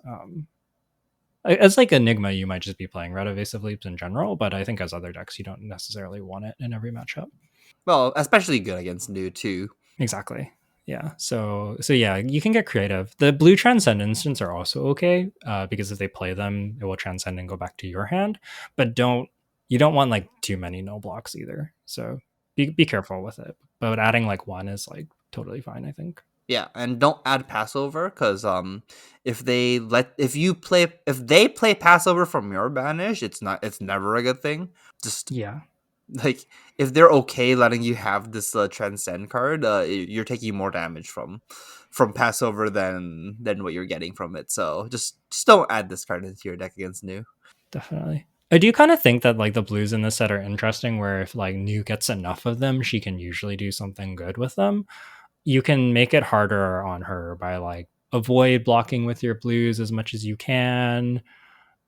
As like Enigma, you might just be playing red evasive leaps in general, but I think as other decks, you don't necessarily want it in every matchup. Well, especially good against new too. Exactly. Yeah. So yeah, you can get creative. The blue transcend instants are also okay because if they play them, it will transcend and go back to your hand. But you don't want like too many no blocks either. So be careful with it. But adding like one is like totally fine, I think. Yeah, and don't add Passover because if they play Passover from your banish, it's never a good thing. Just Yeah, like if they're okay letting you have this transcend card, you're taking more damage from Passover than what you're getting from it. So just don't add this card into your deck against new. definitely. I do kind of think that like the blues in this set are interesting where if like New gets enough of them, she can usually do something good with them. You can make it harder on her by like avoid blocking with your blues as much as you can.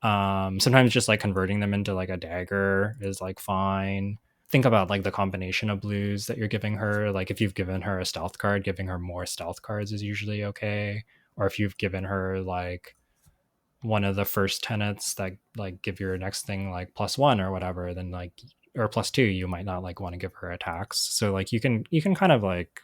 Sometimes just like converting them into like a dagger is like fine. Think about like the combination of blues that you're giving her. Like if you've given her a stealth card, giving her more stealth cards is usually okay. Or if you've given her like one of the first tenets that like give your next thing like +1 or whatever, then like or +2, you might not like want to give her attacks. So like you can kind of like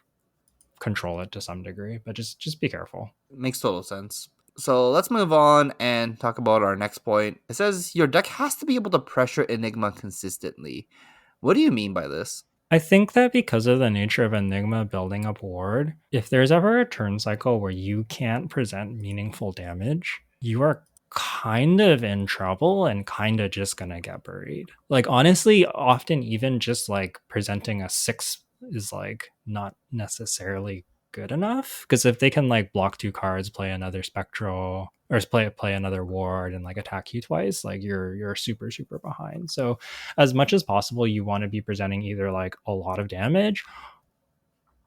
control it to some degree, but just be careful. Makes total sense. So let's move on and talk about our next point. It says your deck has to be able to pressure Enigma consistently. What do you mean by this? I think that because of the nature of Enigma building up ward, if there's ever a turn cycle where you can't present meaningful damage, you are kind of in trouble and kind of just gonna get buried. Like, honestly, often even just like presenting a 6 is like not necessarily good enough. Because if they can like block 2 cards, play another spectral, or play another ward and like attack you twice, like you're super super behind. So as much as possible, you want to be presenting either like a lot of damage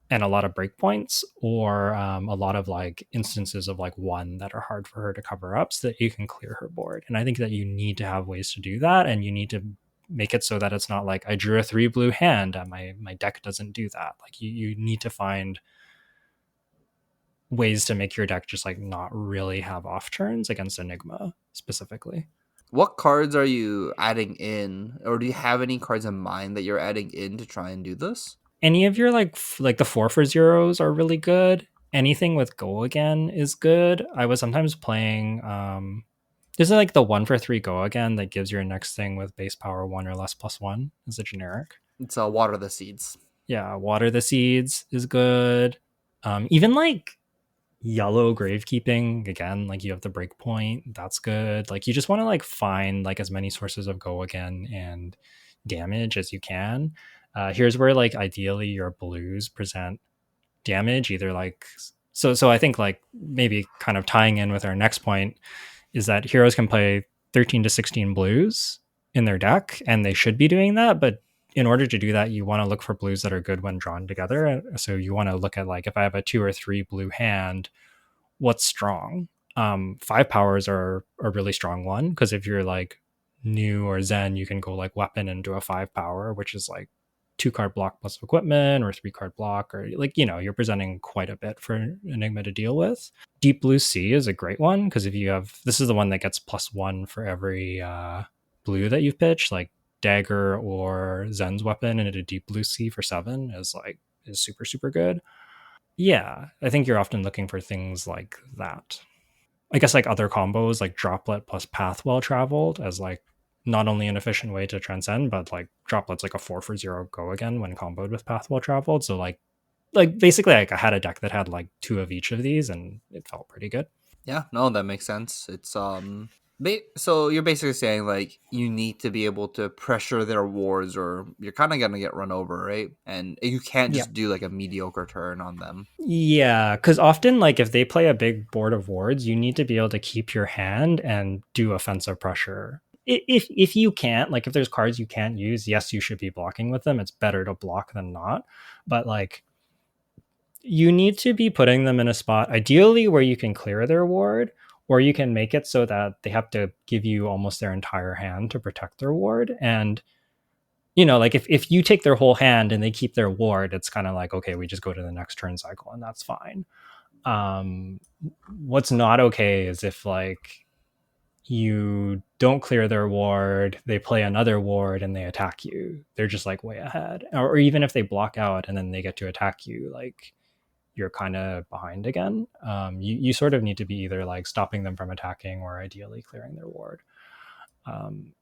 and a lot of breakpoints, or a lot of like instances of like one that are hard for her to cover up so that you can clear her board. And I think that you need to have ways to do that, and you need to make it so that it's not like I drew a 3 blue hand and my deck doesn't do that. Like you need to find ways to make your deck just like not really have off turns against Enigma specifically. What cards are you adding in, or do you have any cards in mind that you're adding in to try and do this? Any of your like the 4 for 0s are really good. Anything with go again is good. I was sometimes playing there's like the 1 for 3 go again that gives your next thing with base power 1 or less +1 is a generic. It's Water the Seeds. Yeah, water the seeds is good. Even like yellow gravekeeping again, like you have the breakpoint, that's good. Like you just want to like find like as many sources of go again and damage as you can. Here's where like ideally your blues present damage, either like so I think like maybe kind of tying in with our next point is that heroes can play 13 to 16 blues in their deck, and they should be doing that. But in order to do that, you want to look for blues that are good when drawn together. So you want to look at like if I have a 2 or 3 blue hand, what's strong? 5 powers are a really strong one because if you're like new or Zen, you can go like weapon and do a 5 power, which is like 2 card block plus equipment or 3 card block, or like, you're presenting quite a bit for Enigma to deal with. Deep Blue Sea is a great one because if you have, this is the one that gets +1 for every blue that you've pitched, like Dagger or Zen's weapon and a Deep Blue Sea for 7 is super super good. Yeah, I think you're often looking for things like that. I guess like other combos like Droplet plus Path Well Traveled as like not only an efficient way to transcend, but like Droplet's like a 4 for 0 go again when comboed with Path Well Traveled. So like basically like I had a deck that had like 2 of each of these and it felt pretty good. Yeah, no, that makes sense. It's so you're basically saying like you need to be able to pressure their wards, or you're kind of gonna get run over, right? And you can't Yeah. just do like a mediocre turn on them. Yeah, because often, like, if they play a big board of wards, you need to be able to keep your hand and do offensive pressure. If you can't, like, if there's cards you can't use, yes, you should be blocking with them. It's better to block than not. But like, you need to be putting them in a spot, ideally, where you can clear their ward, or you can make it so that they have to give you almost their entire hand to protect their ward. And like if you take their whole hand and they keep their ward, it's kind of like, okay, we just go to the next turn cycle and that's fine. um what's not okay is if like you don't clear their ward, they play another ward and they attack you, they're just like way ahead. Or even if they block out and then they get to attack you, like you're kind of behind again. You sort of need to be either like stopping them from attacking or ideally clearing their ward. um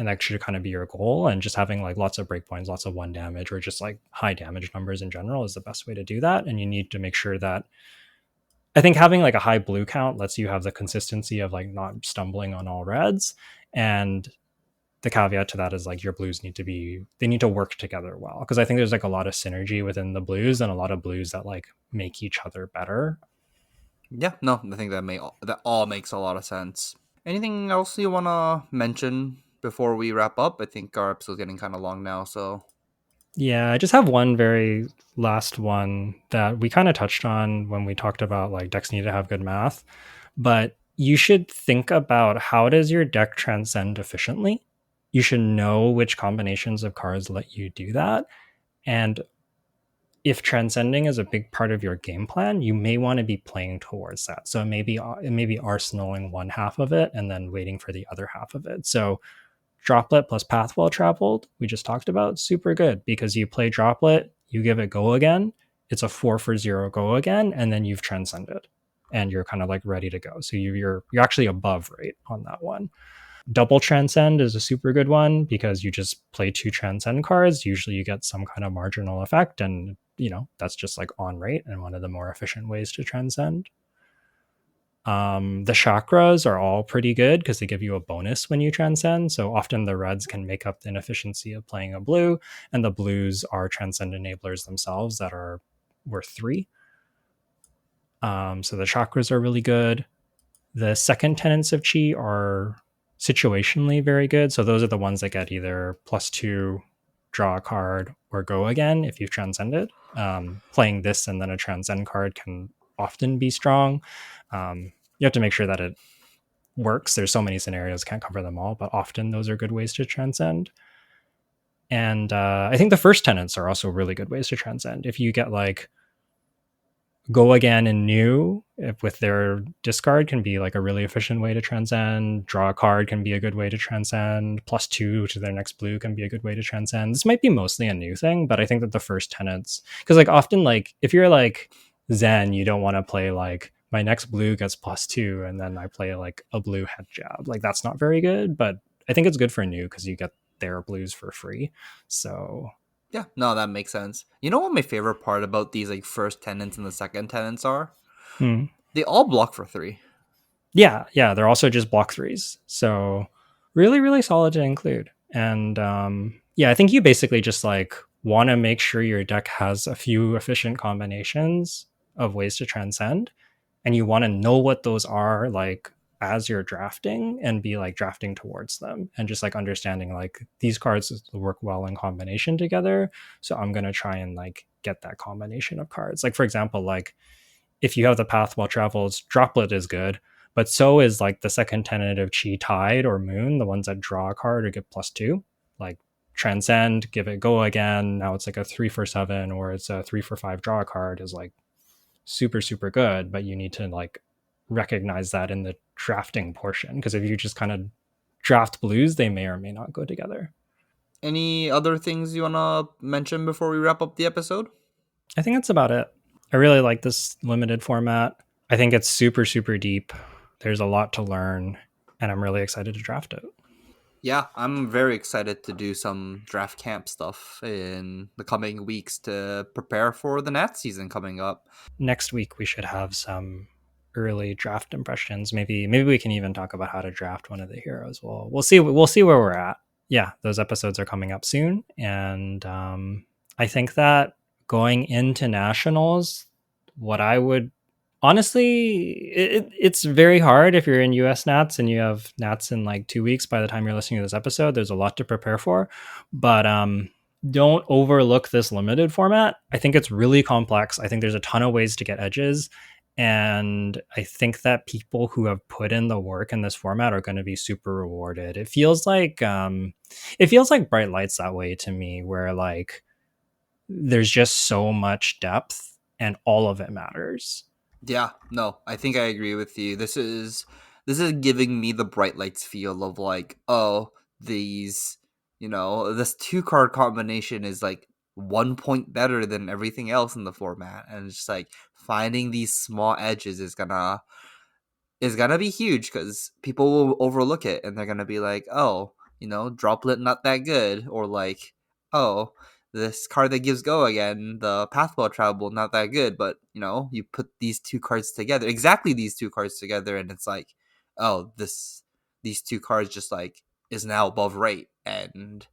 and that should kind of be your goal. And just having like lots of breakpoints, lots of one damage, or just like high damage numbers in general is the best way to do that. And you need to make sure that I think having like a high blue count lets you have the consistency of like not stumbling on all reds. And the caveat to that is like your blues need to be, they need to work together well, because I think there's like a lot of synergy within the blues and a lot of blues that like make each other better. Yeah, no, I think that all makes a lot of sense. Anything else you want to mention before we wrap up? I think our episode's getting kind of long now, so Yeah, I just have one very last one that we kind of touched on when we talked about like decks need to have good math, but you should think about how does your deck transcend efficiently. You should know which combinations of cards let you do that. And if transcending is a big part of your game plan, you may want to be playing towards that. So it may be arsenaling one half of it and then waiting for the other half of it. So Droplet plus Path Well Traveled, we just talked about, super good because you play Droplet, you give it Go Again, it's a 4 for 0 Go Again, and then you've transcended and you're kind of like ready to go. So you're actually above rate on that one. Double Transcend is a super good one because you just play two Transcend cards. Usually you get some kind of marginal effect, and that's just like on rate and one of the more efficient ways to transcend. The chakras are all pretty good because they give you a bonus when you transcend. So often the reds can make up the inefficiency of playing a blue, and the blues are transcend enablers themselves that are worth 3. So the chakras are really good. The second tenets of chi are situationally very good. So those are the ones that get either +2, draw a card, or go again if you've transcended. Playing this and then a transcend card can often be strong. You have to make sure that it works. There's so many scenarios, can't cover them all, but often those are good ways to transcend. And I think the first tenets are also really good ways to transcend. If you get like Go Again and New if with their discard can be like a really efficient way to transcend. Draw a card can be a good way to transcend. +2 to their next blue can be a good way to transcend. This might be mostly a new thing, but I think that the first tenets, because like often like if you're like Zen, you don't want to play like my next blue gets +2 and then I play like a blue head jab. Like that's not very good, but I think it's good for new because you get their blues for free. So yeah, no, that makes sense. You know what my favorite part about these like first tenants and the second tenants are? hmm. They all block for 3. Yeah, they're also just block threes. So really, really solid to include. And yeah, I think you basically just like want to make sure your deck has a few efficient combinations of ways to transcend, and you want to know what those are like as you're drafting and be like drafting towards them and just like understanding like these cards work well in combination together, so I'm going to try and like get that combination of cards. Like for example, like if you have the Path Well Traveled, Droplet is good, but so is like the second tenet of Chi Tide or Moon, the ones that draw a card or get +2. Like Transcend, give it Go Again. Now it's like a 3 for 7, or it's a 3 for 5 draw a card is like super, super good, but you need to like recognize that in the drafting portion. Because if you just kind of draft blues, they may or may not go together. Any other things you want to mention before we wrap up the episode? I think that's about it. I really like this limited format. I think it's super, super deep. There's a lot to learn, and I'm really excited to draft it. Yeah, I'm very excited to do some draft camp stuff in the coming weeks to prepare for the Nats season coming up. Next week we should have some early draft impressions. Maybe we can even talk about how to draft one of the heroes. We'll see where we're at. Yeah, those episodes are coming up soon, and I think that going into nationals, what I would honestly, it's very hard if you're in US Nats and you have Nats in like 2 weeks. By the time you're listening to this episode, there's a lot to prepare for, but don't overlook this limited format. I think it's really complex. I think there's a ton of ways to get edges. And I think that people who have put in the work in this format are going to be super rewarded. It feels like bright lights that way to me, where like there's just so much depth and all of it matters. Yeah, no, I think I agree with you. This is giving me the bright lights feel of like, oh, these, this 2 card combination is like 1 point better than everything else in the format, and it's just like finding these small edges is gonna be huge because people will overlook it and they're gonna be like, oh, droplet not that good, or like, oh, this card that gives go again, the pathwell travel not that good, but you put these two cards together, exactly these two cards together, and it's like, oh, these two cards just like is now above rate, and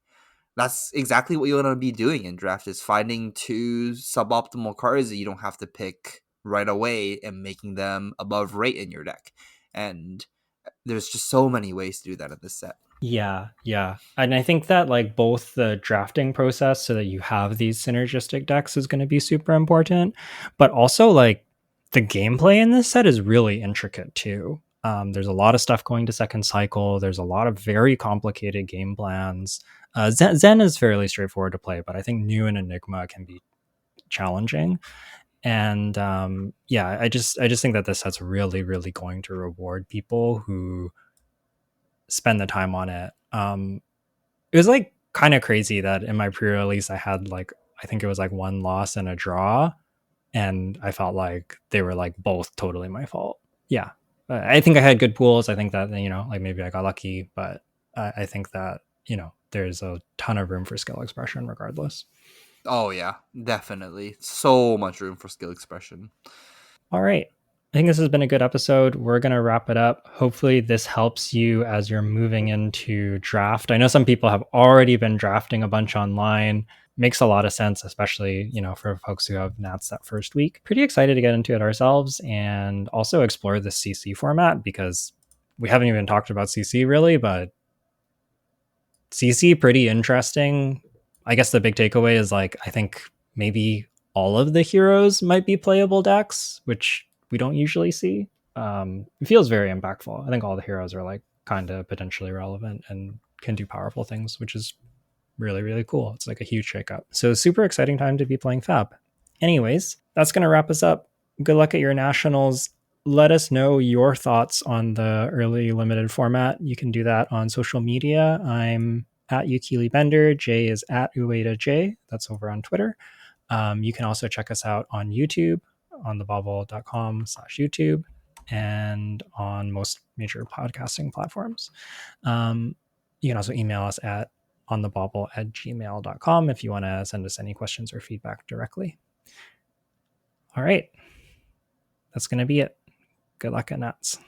that's exactly what you want to be doing in draft, is finding two suboptimal cards that you don't have to pick right away and making them above rate in your deck. And there's just so many ways to do that in this set. Yeah, yeah. And I think that like both the drafting process so that you have these synergistic decks is going to be super important, but also like the gameplay in this set is really intricate too. There's a lot of stuff going to second cycle. There's a lot of very complicated game plans. Zen is fairly straightforward to play, but I think New and Enigma can be challenging. And yeah, I just think that this set's really really going to reward people who spend the time on it. It was like kind of crazy that in my pre-release I had like I think it was like one loss and a draw, and I felt like they were like both totally my fault. Yeah, I think I had good pools. I think that like maybe I got lucky, but I think that there's a ton of room for skill expression regardless. Oh yeah, definitely. So much room for skill expression. All right. I think this has been a good episode. We're going to wrap it up. Hopefully, this helps you as you're moving into draft. I know some people have already been drafting a bunch online. Makes a lot of sense, especially, for folks who have Nats that first week. Pretty excited to get into it ourselves and also explore the CC format because we haven't even talked about CC really, but CC pretty interesting. I guess the big takeaway is like I think maybe all of the heroes might be playable decks, which we don't usually see. It feels very impactful. I think all the heroes are like kind of potentially relevant and can do powerful things, which is really really cool. It's like a huge shakeup. So super exciting time to be playing Fab. Anyways, that's gonna wrap us up. Good luck at your nationals. Let us know your thoughts on the early limited format. You can do that on social media. I'm at Yukili Bender. Jay is at Ueda J. That's over on Twitter. You can also check us out on YouTube on thebobble.com/YouTube and on most major podcasting platforms. You can also email us at onthebobble@gmail.com if you want to send us any questions or feedback directly. All right. That's going to be it. Good luck at Nats.